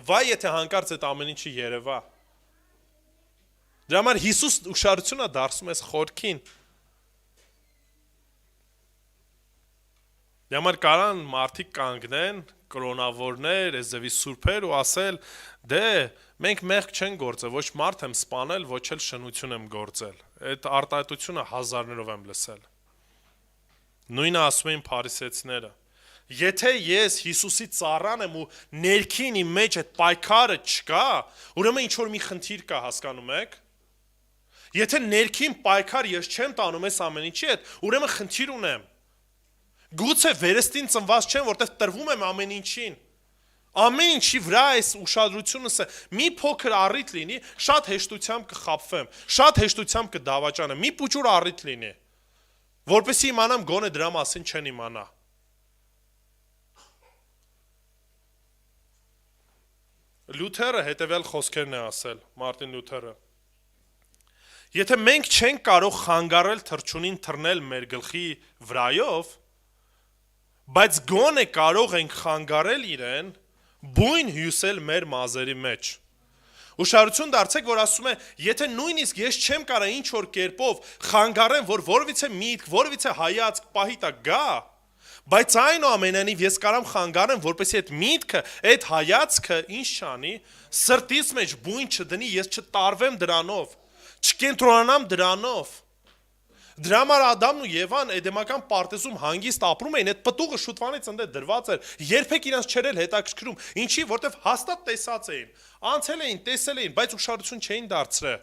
վայ եթե հանկարծ այդ ամեն ինչը երևա։ Դրա համար Հիսուս ուշադրությունը դարձնում է խորքին։ Դրա համար կարան մարդիկ կանգնեն, կրոնավորներ, էզևի սուրբեր ու ասել, դե մենք մեղք չենք գործել, ոչ մարդ եմ սպանել, ոչ էլ շնություն եմ գործել։ Այդ արտահայտությունը հազարներով եմ լսել։ Նույնը ասում էին փարիսեցիները։ Եթե ես Հիսուսի ծառան եմ ու ներքին իմ մեջ այդ պայքարը չկա, ուրեմն ինչ որ մի խնդիր կա, հասկանում եք։ Եթե ներքին պայքար ես չեմ տանում այս ամեն ինչի հետ, ուրեմն խնդիր ունեմ։ Գուցե վերստին ծնված չեմ, որտեղ տրվում եմ ամեն ինչին։ Ամեն ինչի վրա այս ուշադրությունս է, մի փոքր առիթ լինի, շատ հեշտությամբ կխաբվեմ, շատ հեշտությամբ կդավաճանեմ, մի փոքր առիթ լինի, որպեսզի իմանամ գոնե դրա մասին չեն իմանա։ Լյութերը հետևյալ խոսքերն է ասել, Մարտին Լյութերը։ Եթե մենք չենք կարող խանգարել թռչունին թռնել մեր գլխի վրայով, բայց գոնե կարող ենք խանգարել իրեն բույն հյուսել մեր մազերի մեջ։ Ուշադրություն դարձեք, որ ասում է, եթե նույնիսկ ես չեմ կարող ինչ որ կերպով խանգարեմ, որ որևիցե միտք, որևիցե հայացք պահի տակ գա, բայց այնուամենայնիվ ես կարող խանգարեմ, որպեսզի այդ միտքը, այդ հայացքը ինչ չանի, սրտիս մեջ բույն չդնի, ես չտարվեմ դրանով, չկենտրոնանամ դրանով։ Դրա համար Ադամն ու Եվան Էդեմական պարտեզում հանգիստ ապրում էին, այդ պտուղը շուտվանից ընդ դրված էր, երբեք իրանց չեր էլ հետաքրքրում, ինչի, որտեվ հաստատ տեսած էին, անցել էին, տեսել էին, բայց ուշադրություն չէին դարձրել։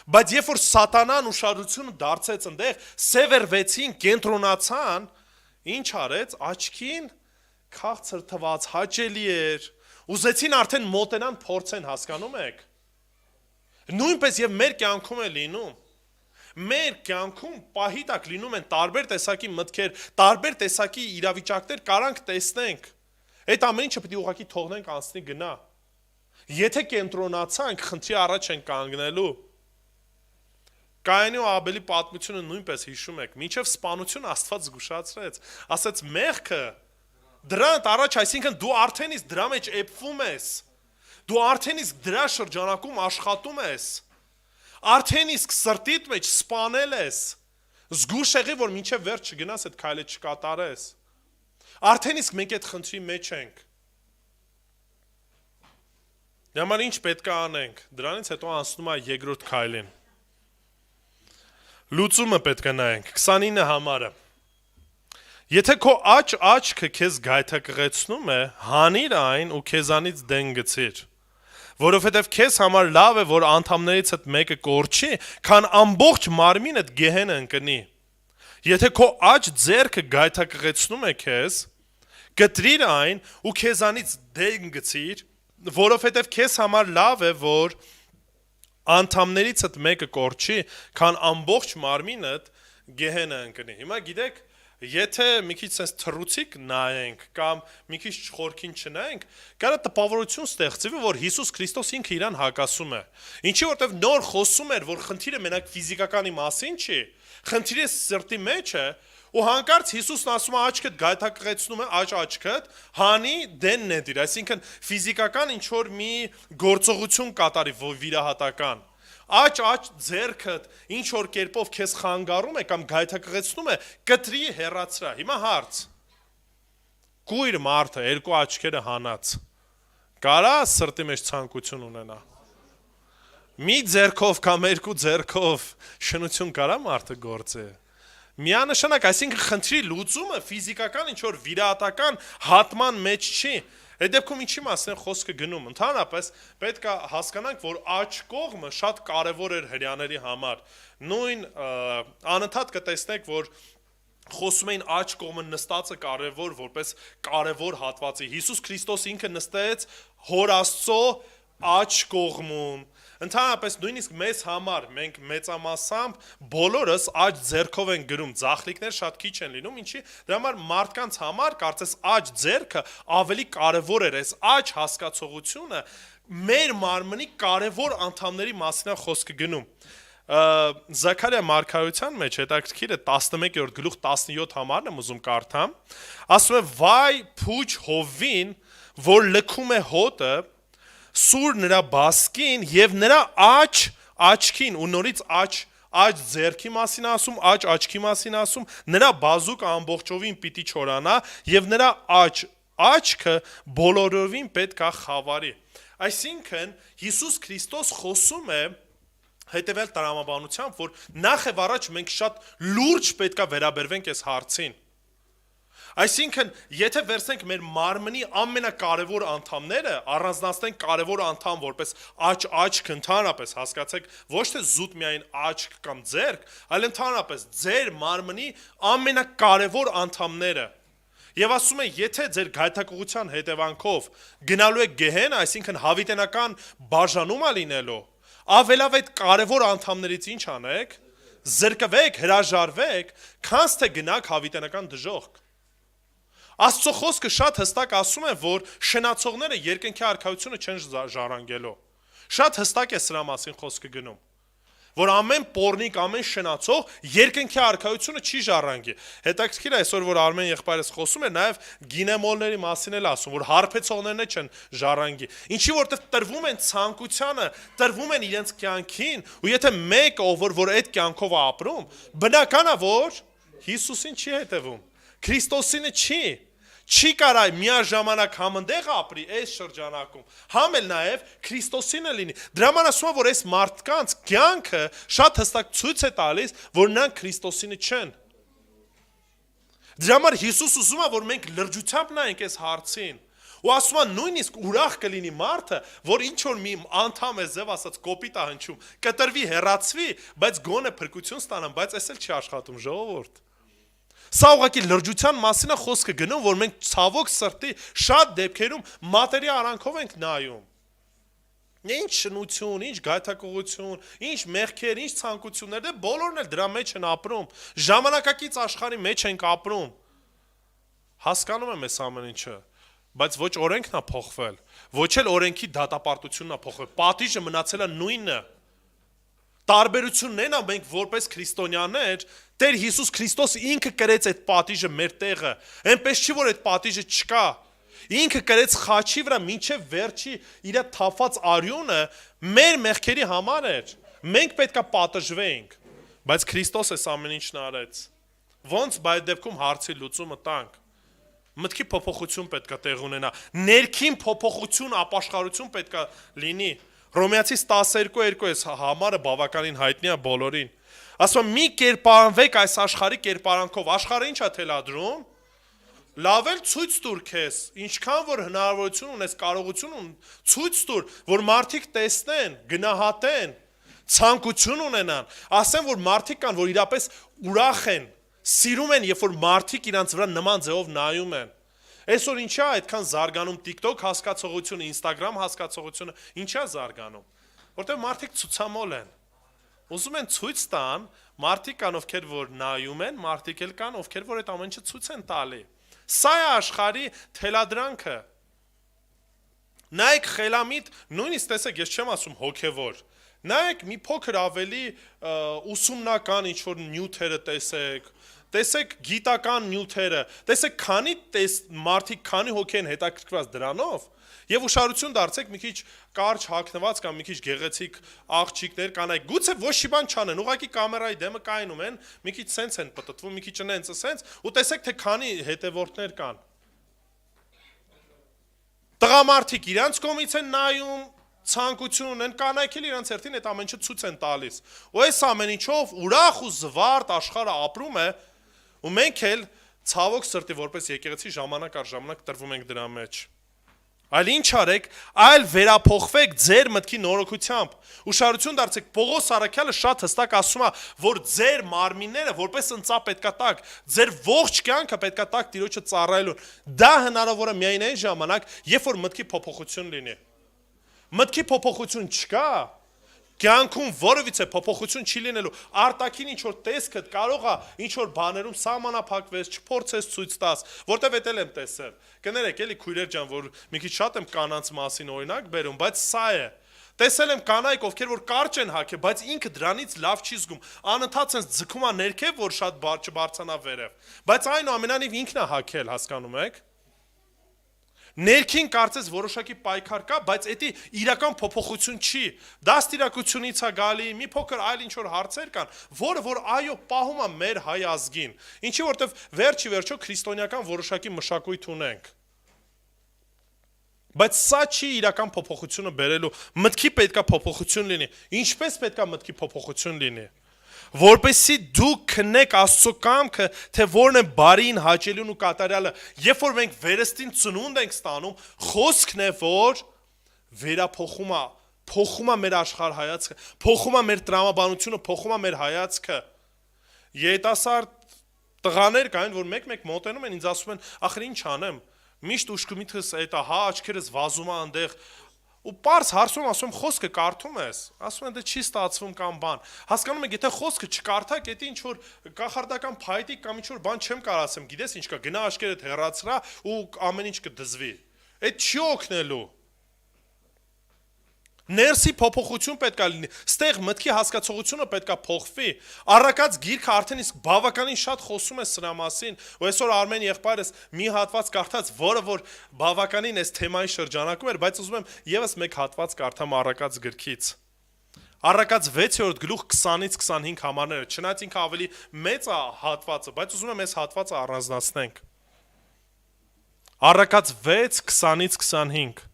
Բայց երբ որ սատանան ուշադրությունը դարձեց այնտեղ, սևեռվեցին, կենտրոնացան, ինչ արեց, աչքին քաղցր թվաց, հաճելի էր, ուզեցին արդեն մոտենան փորձեն, հասկանում եք։ Նույնպես եւ մեր կյանքում է լինում։ Մեր կյանքում պահի տակ լինում են տարբեր տեսակի մտքեր, տարբեր տեսակի իրավիճակներ կարանք տեսնենք։ Այդ ամեն ինչը պետք է ուղղակի թողնենք անցնի գնա։ Եթե կենտրոնացանք, խնդրի առաջ են կանգնելու։ Կայանի ու Աբելի պատմությունը նույնպես հիշում եք, մինչև սպանություն Աստված զգուշացրեց, ասեց մեղքը դրանց առաջ, այսինքն դու արդեն իսկ դրա մեջ էփվում ես։ Դու արդեն իսկ դրա շրջանակում աշխատում ես։ Արդեն իսկ սրտիդ մեջ սպանել ես, զգուշ եղի, որ մինչև վերջ չգնաս այդ քայլը չկատարես, արդեն իսկ մենք այդ խնդրի մեջ ենք, համար ինչ պետք է անենք, դրանից հետո անցնում է երկրորդ քայլին, լուծումը պետք է նայենք, 29 համարը, եթե քո աչքը քեզ գայթակղեցնում է, հանիր այն ու քեզանից դեն գցիր, որովհետև քեզ համար լավ է, որ անդամներից հետ մեկը կորչի, քան ամբողջ մարմինդ գեհեն ընկնի։ Եթե քո աջ ձեռքը գայթակղեցնում է քեզ, գտրիր այն ու քեզանից դեն գցիր, որովհետև քեզ համար լավ է, որ անդամներից հետ մեկը կորչի, քան ամբողջ մարմինդ գեհեն ընկնի։ Հիմա գիտեք, եթե մի քիչ sense թռուցիկ նայենք կամ մի քիչ խորքին չնայենք, կարա տպավորություն ստեղծվի, որ Հիսուս Քրիստոս ինքը իրան հակասում է։ Ինչի որտեվ նոր խոսում էր, որ խնդիրը մենակ ֆիզիկականի մասին չի, խնդիրը սրտի մեջ է, ու հանկարծ Հիսուսն ասում է աչքդ գայթակղեցնում է աչքդ, հանի դենն է դիր, այսինքն ֆիզիկական ինչ որ մի գործողություն կատարի վիրահատական։ Աչ ձերքդ ինչ որ կերպով քեզ խանգարում է կամ գայթակղեցնում է, կտրի հեռացրա։ Հիմա հարց։ Կույր մարդը երկու աչքերը հանած, կարա սրտի մեջ ցանկություն ունենա։ Մի ձերքով կամ երկու ձերքով շնություն կարա մարդը գործի։ Միանշանակ, այսինքն խնդրի լուծումը ֆիզիկական ինչ որ վիրահատական հատման մեջ չի։ Այդ դեպքում ինչի մասն է խոսքը գնում, ընդհանրապես պետք է հասկանանք, որ աջ կողմը շատ կարևոր էր հрьяաների համար, նույն անընդհատ կտեսնեք, որ խոսում էին աջ կողմը նստածը կարևոր, որպես կարևոր հատվածի, Հիսուս Քրիստոս ինքը նստեց Հոր Աստծո աջ կողմում, ընդհանրապես նույնիսկ մեզ համար, մենք մեծամասամբ բոլորս աջ ձեռքով են գրում, ձախլիկներ շատ քիչ են լինում, ինչի դրա համար մարդկանց համար կարծես աջ ձեռքը ավելի կարևոր էր, այս աջ հասկացողությունը մեր մարմնի կարևոր անդամների մասին է խոսքը գնում։ Զաքարիա մարգարեության մեջ հետաքրքիր է 11-րդ գլուխ 17 համարն եմ ուզում կարդամ, ասում է վայ փուչ հովին, որ լքում է հոտը, սուր նրա բասկին եւ նրա աչքին ու նորից աջ ձերքի մասին ասում, աչքի մասին ասում, նրա բազուկը ամբողջովին պիտի չորանա եւ նրա աչքը բոլորովին պետք է խավարի։ Այսինքն Հիսուս Քրիստոս խոսում է հետեւյալ տրամաբանությամբ, որ նախ եւ առաջ մենք շատ լուրջ պետք է վերաբերվենք այս հարցին։ Այսինքն, եթե վերցնենք մեր մարմնի ամենակարևոր անդամները, առանձնացնենք կարևոր անդամ որպես աչք ընդհանրապես, հասկացեք, ոչ թե զուտ միայն աչք կամ ձեռք, այլ ընդհանրապես ձեր մարմնի ամենակարևոր անդամները։ Եվ ասում է, եթե ձեր գայթակղության հետևանքով գնալու եք գեհեն, այսինքն հավիտենական բաժանում է լինելու, ավելավ այդ կարևոր անդամներից ինչ անեք, զրկվեք, հրաժարվեք, քանց թե գնաք հավիտենական դժոխք։ Աստծո խոսքը շատ հստակ ասում է, որ շնացողները երկնքի արքայությունը չեն ժառանգելու։ Շատ հստակ է սրա մասին խոսքը գնում, որ ամեն պոռնիկ, ամեն շնացող երկնքի արքայությունը չի ժառանգի։ Հետաքրքիր է այսօր, որ Արմեն եղբայրս խոսում է, նաև գինեմոլների մասին էլ ասում, որ հարբեցողներն չեն ժառանգի։ Ինչի որտեղ տրվում են ցանկությանը, տրվում են իրենց կյանքին, ու եթե մեկը որ այդ կյանքով է ապրում, բնական է, որ Հիսուսին չի հետևում, Քրիստոսինը չի կարա միաժամանակ համընդեղ ապրի այս շրջանակում, համ էլ նաև Քրիստոսինը լինի։ Դրա համար ասում եմ, որ այս մարդկանց կյանքը շատ հստակ ցույց է տալիս, որ նրանք Քրիստոսինը չեն։ Դրա համար Հիսուս ուզում է, որ մենք լրջությամբ նայենք այս հարցին։ Ու ասում է, նույնիսկ ուրախ կլինի մարդը, որ ինչ որ մի անդամ է ձև ասած կոպիտ է հնչում, կտրվի, հեռացվի, բայց գոնե փրկություն ստանան, բայց այս էլ չի աշխատում, ժողովուրդ։ Սա ուղղակի լրջության մասին է խոսքը գնում, որ մենք ցավոք սրտի շատ դեպքերում մատերի արանքով ենք նայում։ Ինչ շնություն, ինչ գայթակղություն, ինչ մեղքեր, ինչ ցանկություններ, դե բոլորն էլ դրա մեջ են ապրում։ Ժամանակակից աշխարհի մեջ ենք ապրում։ Հասկանում եմ այս ամեն ինչը, բայց ոչ օրենքն է փոխվել, ոչ էլ օրենքի դատապարտությունն է փոխվել։ Պատիժը մնացել է նույնը։ Տարբերությունն են, մենք որպես քրիստոնյաներ, Տեր Հիսուս Քրիստոս ինքը կրեց այդ պատիժը մեր տեղը, այնպես չի, որ այդ պատիժը չկա, ինքը կրեց խաչի վրա մինչև վերջի իր թափված արյունը մեր մեղքերի համար էր, մենք պետք է պատժվեինք, բայց Քրիստոս այս ամեն ինչն արեց, ոնց բայ դեպքում հարցի լուծումը տանք, մտքի փոփոխություն պետք է տեղ ունենա, ներքին փոփոխություն, ապաշխարություն պետք է լինի, Հռոմեացիս 12:2 համարը բավականին հայտնի է բոլորին։ Ասում մի կերպարանվեք այս աշխարհի կերպարանքով։ Աշխարհը ինչ է թելադրում։ Լավ էլ ցույց տուր քեզ, ինչքան որ հնարավորություն ունես, կարողություն ցույց տուր, որ մարդիկ տեսնեն, գնահատեն, ցանկություն ունենան։ Ասեն, որ մարդիկ կան, որ իրապես ուրախ են, սիրում են, երբ որ մարդիկ իրանց վրա նման ձևով նայում են։ Այսօր ինչա այդքան զարգանում TikTok հասկացողությունը, Instagram հասկացողությունը, ինչա զարգանում, որտեղ մարդիկ ցուցամոլ են, ուզում են ցույց տան, մարդիկ կան ովքեր որ նայում են, մարդիկ էլ կան ովքեր որ այդ ամեն ինչը ցույց են տալի։ Սա է աշխարհի թելադրանքը։ Նայեք խելամիտ, նույնիսկ տեսեք, ես չեմ ասում հոգևոր։ Նայեք մի փոքր ավելի ուսումնական ինչ որ նյութերը տեսեք գիտական նյութերը, տեսեք քանի մարդիկ քանի հոգի են հետաքրքրված դրանով, եւ ուշադրություն դարձեք մի քիչ կարճ հագնված կամ մի քիչ գեղեցիկ աղջիկներ կանայք, գուցե ոչ մի բան չանեն, ուղղակի կամերայի դեմը կայնում են, մի քիչ սենց են պտտվում, մի քիչ սենց, ու տեսեք թե քանի հետևորդներ կան։ Տղամարդիկ իրանց կողմից են նայում, ցանկություն ունեն, կանայք էլ իրանց հերթին այդ ամեն ինչը ցույց են տալիս։ Ու այս ամեն ինչով ուրախ ու զվարթ աշխարհը ապրում է, ու մենք էլ ցավոք սրտի որպես եկեղեցի ժամանակ առ ժամանակ տրվում ենք դրա մեջ։ Այլ ինչ արեք, այլ վերափոխվեք ձեր մտքի նորոգությամբ։ Ուշադրություն դարձեք, Պողոս առաքյալը շատ հստակ ասում է, որ ձեր մարմինները որպես ընծա պետքա տակ, ձեր ողջ կյանքը պետքա տակ Տիրոջը ծառայելուն։ Դա հնարավոր է միայն այն ժամանակ, երբ որ մտքի փոփոխություն լինի։ Մտքի փոփոխություն չկա, կյանքում որևիցե փոփոխություն չի լինելու, արտաքին ինչ որ տեսքդ կարող է ինչ որ բաներում սահմանափակվես, չփորձես ցույց տաս, որտեվ էտել եմ տեսել։ Կներեք, էլի քույրեր ջան, որ մի քիչ շատ եմ կանանց մասին օրինակ բերում, բայց սա է։ Տեսել եմ կանայք, ովքեր որ կարճ են հագել, բայց ինքը դրանից լավ չի զգում։ Անընդհատ sense ձգում է ներքև, որ շատ չբարձրանա վերև։ Բայց այնուամենայնիվ ինքն է հագել, հասկանում եք։ Ներքին կարծես որոշակի պայքար կա, բայց էդի իրական փոփոխություն չի։ Դաստիարակությունից է գալի, մի փոքր այլ ինչ որ հարցեր կան, որը որ այո պահում է մեր հայ ազգին։ Ինչի որտեվ վերջի վերջո քրիստոնեական որոշակի մշակույթ ունենք։ Բայց սա չի իրական փոփոխությունը բերելու։ Մտքի պետքա փոփոխություն լինի։ Ինչպես պետքա մտքի փոփոխություն լինի։ Որպեսզի դուք քննեք Աստծո կամքը, թե որն է բարին, հաճելուն ու կատարյալը։ Երբ որ մենք վերստին ծնունդ ենք ստանում, խոսքն է, որ փոխում է մեր աշխարհայացքը, փոխում է մեր տրամաբանությունը, փոխում է մեր հայացքը։ Երիտասարդ տղաներ կային, որ մեկ-մեկ մոտենում են, ինձ ասում են, ախր ինչ անեմ։ Միշտ ուշքումիթս էտա, հա, աչքերս վազում է այնտեղ, ու պարզ հարցում ասում խոսքը կարդում ես, ասում են դե չի ստացվում կամ բան։ Հասկանում եք, եթե խոսքը չկարդակ, դա ինչ որ կախարդական փայտիկ կամ ինչ որ բան չեմ կարող ասեմ, գիտես ինչ կա, գնա աչքերդ հեռացրա ու ամեն ինչ կդզվի։ Այդ չի օգնելու։ Ներսի փոփոխություն պետք է լինի, ստեղ մտքի հասկացողությունը պետք է փոխվի։ Առակած գիրքը արդեն իսկ բավականին շատ խոսում է սրա մասին, ու այսօր Արմեն եղբայրս մի հատված կարդաց, որը որ բավականին այս թեմայի շրջանակում էր, բայց ուզում եմ եւս մեկ հատված կարդամ Առակած գրքից։ Առակած 6-րդ գլուխ 20-ից 25 համարները, չնայած ինքը ավելի մեծ է հատվածը, բայց ուզում եմ այս հատվածը առանձնացնենք։ Առակած 6 20-ից 25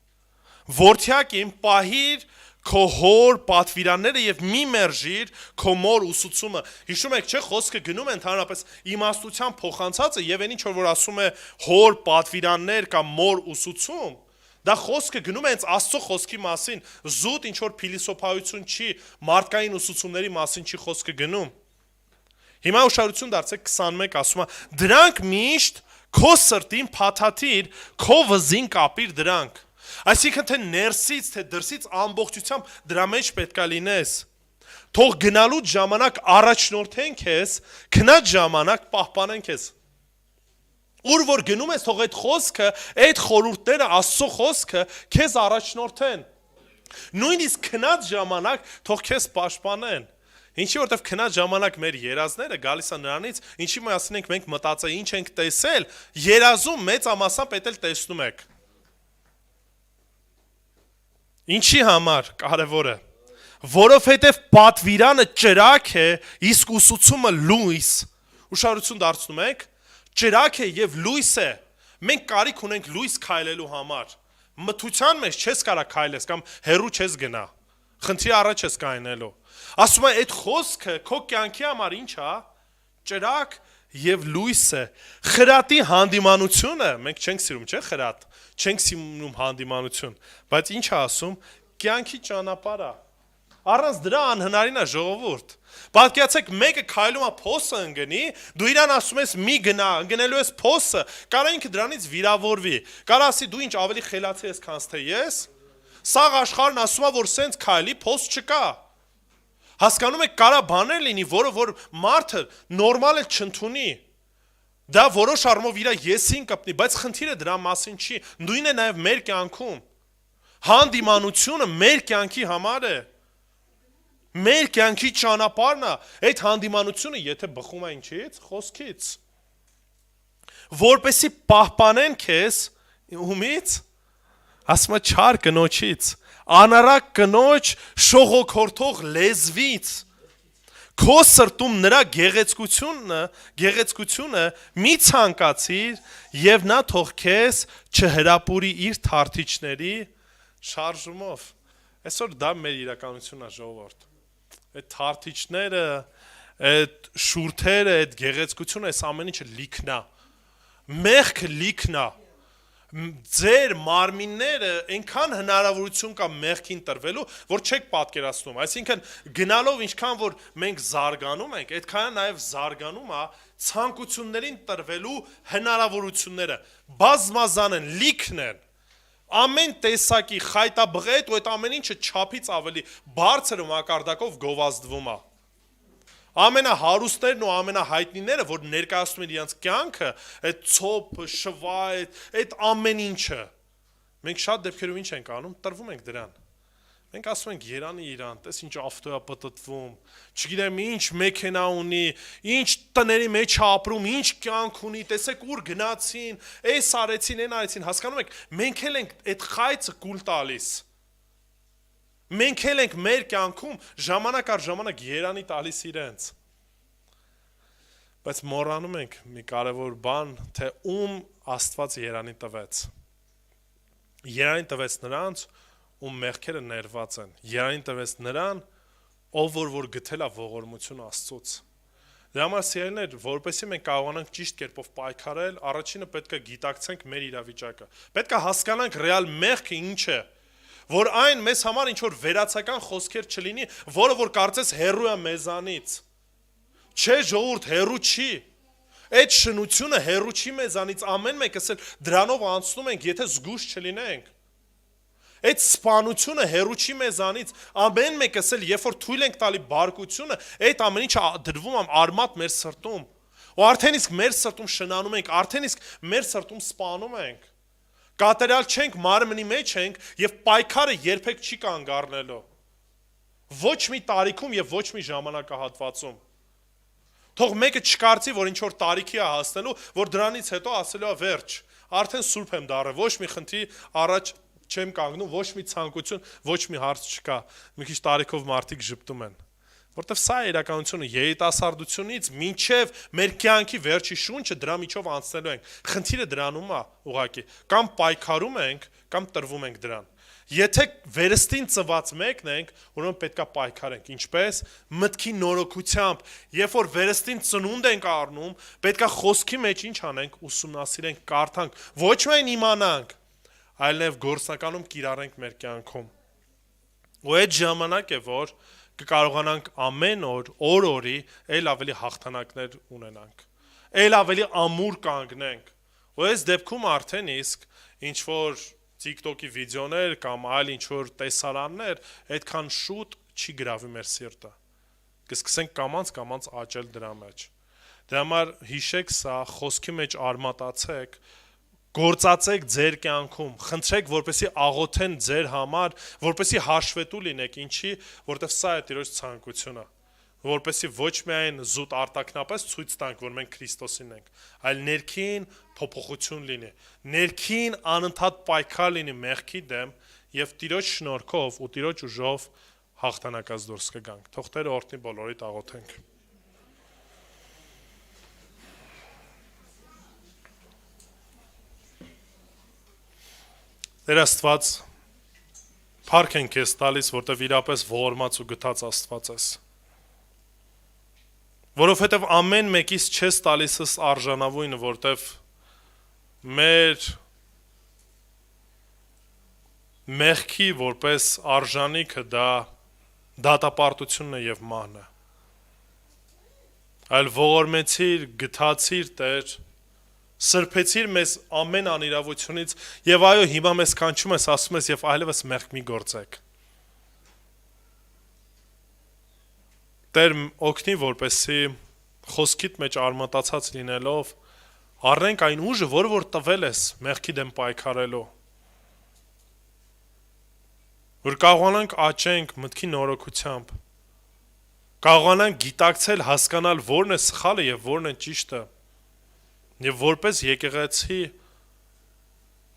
Որդյակ իմ պահիր քո հոր պատվիրանները եւ մի մերժիր քո մոր ուսուցումը։ Հիշում եք, չէ, խոսքը գնում է ընդհանրապես իմաստության փոխանցածը եւ այն ինչ որ ասում է հոր պատվիրաններ կամ մոր ուսուցում, դա խոսքը գնում է հենց Աստծո խոսքի մասին, զուտ ինչ որ փիլիսոփայություն չի, մարդկային ուսուցումների մասին չի խոսքը գնում։ Հիմա ուշադրություն դարձեք 21 ասում է. դրանք միշտ քո սրտին փաթաթիր, քո վզին կապիր դրանք։ Այսինքն թե ներսից, թե դրսից ամբողջությամբ դրա մեջ պետք է լինես։ Թող գնալու ժամանակ առաջնորդեն քեզ, քնած ժամանակ պահպանեն քեզ։ Ուր որ գնում ես, թող այդ խոսքը, այդ խորհուրդները, Աստծո խոսքը քեզ առաջնորդեն։ Նույնիսկ քնած ժամանակ թող քեզ պաշտպանեն։ Ինչի որտեվ քնած ժամանակ մեր երազները գալիս է նրանից, ինչի մասին ենք մենք մտածել, ինչ ենք տեսել, երազում մեծամասամբ էլ տեսնում եք։ Ինչի համար կարևորը, որովհետև պատվիրանը ճրագ է, իսկ ուսուցումը լույս։ Ուշադրություն դարձնում եք, ճրագ է եւ լույս է։ Մենք կարիք ունենք լույս քայլելու համար։ Մթության մեջ չես կարա քայլես կամ հերու չես գնա։ Խնդրի առաջ ես կայնելու։ Ասում է այդ խոսքը քո կյանքի համար ինչ է, ճրագ եւ լույս է։ Խրատի հանդիմանությունը, մենք չենք սիրում, չէ՞, խրատ, չենք սիրում հանդիմանություն, բայց ինչ է ասում, կյանքի ճանապարհը։ Առանց դրա անհնարին է ժողովուրդ։ Պատկերացեք, մեկը քայլում է փոսը ընկնի, դու իրան ասում ես մի գնա, ընկնելու ես փոսը, կարա ինքը դրանից վիրավորվի։ Կարա ասի դու ինչ ավելի խելացի ես, քան թե ես։ Սաղ աշխարհն ասում է, որ սենց քայլի փոս չկա։ Հասկանում եք, կարա բաներ լինի, որը որ մարդը նորմալ է չընդունի։ Դա որոշ առումով իր եսին կպնի, բայց խնդիրը դրա մասին չի։ Նույնն է նաև մեր կյանքում։ Հանդիմանությունը մեր կյանքի համար է։ Մեր կյանքի ճանապարհն է, այդ հանդիմանությունը եթե բխում է ինչից, խոսքից։ Որպեսի պահպանեն քեզ ումից, ասում է չար կնոջից, անարակ կնոջ շողոքորթող լեզվից։ Քո սրտում նրա գեղեցկությունը մի ցանկացիր եւ նա թող քեզ չհրապուրի իր թարթիչների շարժումով։ Այսօր դա մեր իրականությունն է, ժողովուրդ։ Այդ թարթիչները, այդ շուրթերը, այդ գեղեցկությունը, այս ամեն ինչը լիքնա։ Մեղքը լիքնա։ Ձեր մարմինները այնքան հնարավորություն կա մեղքին տրվելու, որ չեք պատկերացնում։ Այսինքն գնալով ինչքան որ մենք զարգանում ենք, այդքան նաև զարգանում է ցանկություններին տրվելու հնարավորությունները։ Բազմազան են, լիքն են։ Ամեն տեսակի խայտաբղետ ու այդ ամեն ինչը չափից ավելի բարձր մակարդակով գովազդվում է։ Ամենահարուստներն ու ամենահայտնիները, որ ներկայացնում են իրենց կյանքը, այդ ցոփը, շվա, այդ ամեն ինչը, մենք շատ դեպքերում ինչ ենք անում, տրվում ենք դրան։ Մենք ասում ենք Երանի Իրան, տես ինչ ավտոյա պտտվում, չգիտեմ ինչ մեքենա ունի, ինչ տների մեջ ապրում, ինչ կյանք ունի, տեսեք ուր գնացին, էս արեցին, այն արեցին, հասկանում եք, մենք էլ ենք այդ խայծը կուլ տալիս։ Մենք էլ ենք մեր կյանքում ժամանակ առ ժամանակ Երանի տալիս իրենց։ Բայց մոռանում ենք մի կարևոր բան, թե ում Աստված Երանի տվեց։ Երանի տվեց նրանց, ում մեղքերը ներված են։ Երանի տվեց նրան, ով որ գտել է ողորմություն Աստծուց։ Դրա համար սիրելիներ, որպեսզի մենք կարողանանք ճիշտ կերպով պայքարել, առաջինը պետք է գիտակցենք մեր իրավիճակը։ Պետք է հասկանանք ռեալ մեղքը ինչ է, որ այն մեզ համար ինչ որ վերացական խոսքեր չլինի, որը որ կարծես հեռու է մեզանից։ Չէ, ժողովուրդ, հեռու չի։ Այդ շնությունը հեռու չի մեզանից, ամեն մեկս էլ դրանով անցնում ենք, եթե զգուշ չլինենք։ Այդ սպանությունը հեռու չի մեզանից, ամեն մեկս էլ երբ որ թույլ ենք տալի բարկությունը, այդ ամեն ինչը դրվում է արմատ մեր սրտում։ Ու արդեն իսկ մեր սրտում շնանում ենք, արդեն իսկ մեր սրտում սպանում ենք։ Կատարյալ չենք, մարմնի մեջ ենք եւ պայքարը երբեք չի կանգ առնելու։ Ոչ մի տարիքում եւ ոչ մի ժամանակահատվածում։ Թող մեկը չկարծի, որ ինչ որ տարիքի է հասնելու, որ դրանից հետո ասելու է վերջ։ Արդեն սուրբ եմ դառել, ոչ մի խնդրի առաջ չեմ կանգնում, ոչ մի ցանկություն, ոչ մի հարց չկա։ Մի քիչ տարիքով մարդիկ ժպտում են։ Որտեվ սա է իրականությունը երիտասարդությունից մինչև մեր կյանքի վերջի շունչը դրա միջով անցնելու ենք։ Խնդիրը դրանում է ուղղակի։ Կամ պայքարում ենք, կամ տրվում ենք դրան։ Եթե վերստին ծված մեկն ենք, ուրեմն պետքա պայքարենք։ Ինչպես մտքի նորոգությամբ, երբ որ վերստին ծնունդ ենք առնում, պետքա խոսքի մեջ ինչ անենք, ուսումնասիրենք, կարդանք, ոչ միայն իմանանք, այլ նաև գործնականում կիրառենք մեր կյանքում։ Ու այդ ժամանակ է, որ կկարողանանք ամեն օր-օրի այլ ավելի հաղթանակներ ունենանք, այլ ավելի ամուր կանգնենք։ Ու այս դեպքում արդեն իսկ ինչ որ TikTok-ի վիդեոներ կամ այլ ինչ որ տեսարաններ այդքան շուտ չի գրավի մեր սիրտը։ Կսկսենք կամած աճել դրա մեջ։ Դրա համար հիշեք սա, խոսքի մեջ արմատացեք, գործածեք ձեր կյանքում, խնդրեք, որպեսզի աղոթեն ձեր համար, որպեսզի հաշվետու լինեք, ինչի, որտեվ սա է Տիրոջ ցանկությունը, որպեսզի ոչ միայն զուտ արտակնապես ցույց տանք, որ մենք Քրիստոսին ենք, այլ ներքին փոփոխություն լինի, ներքին անընդհատ պայքար լինի մեղքի դեմ եւ Տիրոջ շնորհքով ու Տիրոջ ուժով հաղթանակած դուրս կգանք։ Թող Տերը օրհնի բոլորիդ աղոթենք։ Տեր Աստված, փառք ենք քեզ տալիս, որտեվ իրապես ողորմած ու գթած Աստված ես։ Որովհետև ամեն մեկից չես տալիս ըստ արժանավույնը, որտեվ մեր մեղքի որպես արժանիքը դա դատապարտությունն է եւ մահն է։ Այլ ողորմեցիր, գթացիր Տեր, սրբեցիր մեզ ամեն անիրավությունից եւ այո հիմա մեզ կանչում ես, ասում ես եւ այլևս մեղք մի գործեք։ Տեր օգնի, որպեսզի խոսքիդ մեջ արմատացած լինելով առնենք այն ուժը, որ տվել ես մեղքի դեմ պայքարելու։ Որ կարողանանք աճենք մտքի նորոգությամբ։ Կարողանանք գիտակցել, հասկանալ որն է սխալը եւ որն է ճիշտը։ Եվ որպես եկեղեցի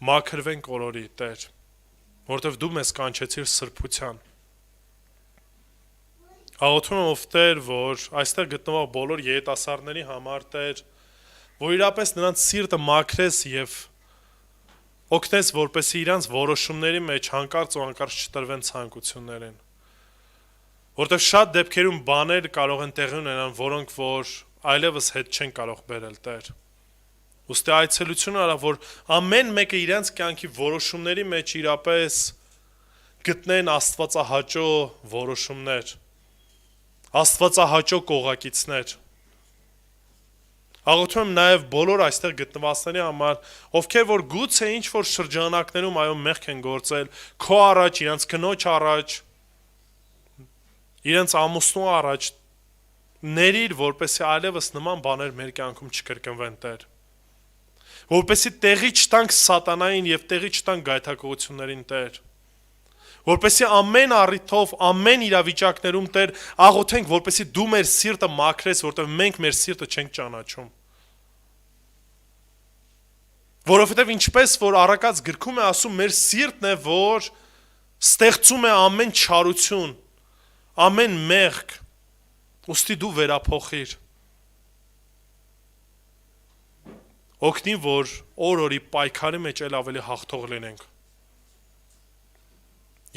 մաքրվենք օրորի Տեր, որտեվ դու մեզ կանչեցիր սրբության։ Աղոթում եմ ով Տեր, որ այստեղ գտնվող բոլոր երիտասարդների համար Տեր, որ իրապես նրանց սիրտը մաքրես եւ օգնես, որպեսզի իրանց որոշումների մեջ հանկարծ ու հանկարծ չտրվեն ցանկություններին։ Որտեվ շատ դեպքերում բաներ կարող են տեղի ունենալ, որոնք որ այլևս հետ չեն կարող բերել Տեր։ Ուստի այցելությունը արա, որ ամեն մեկը իրենց կյանքի որոշումների մեջ իրապես գտնեն աստվածահաճո որոշումներ, աստվածահաճո կողակիցներ։ Աղոթում եմ նաև բոլոր այստեղ գտնվածների համար, ովքեր որ գուցե ինչ որ շրջանակներում այո մեղք են գործել, քո առաջ, իրենց կնոջ առաջ, իրենց ամուսնու առաջ, ներիր, որպեսզի այլևս նման բաներ մեր կյանքում չկրկնվեն Տեր։ Որպեսզի տեղի չտանք սատանային եւ տեղի չտանք գայթակղություններին Տեր։ Որպեսզի ամեն առիթով, ամեն իրավիճակներում Տեր աղոթենք, որպեսզի դու մեր սիրտը մաքրես, որտեղ մենք մեր սիրտը չենք ճանաչում։ Որովհետև ինչպես որ առակած գրքում է ասում, մեր սիրտն է, որ ստեղծում է ամեն չարություն, ամեն մեղք, ուստի դու վերափոխիր։ Օգնի, որ օր-օրի պայքարի մեջ էլ ավելի հաղթող լինենք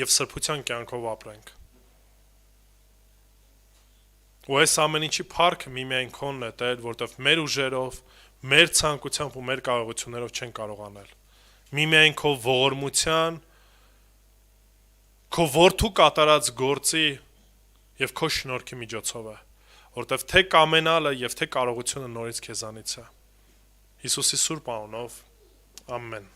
եւ սրբության կյանքով ապրենք։ Ու այս ամեն ինչի փառքը միմիայն քոնն է, Տեր, որտեվ մեր ուժերով, մեր ցանկությամբ ու մեր կարողություններով չեն կարող անել։ Միմիայն քո ողորմության, քո որդու կատարած գործի եւ քո շնորհքի միջոցով է, որտեվ թե կամենալը եւ թե կարողությունը նորից քեզանից է։ Հիսուսի սուրբ անունով, ամեն։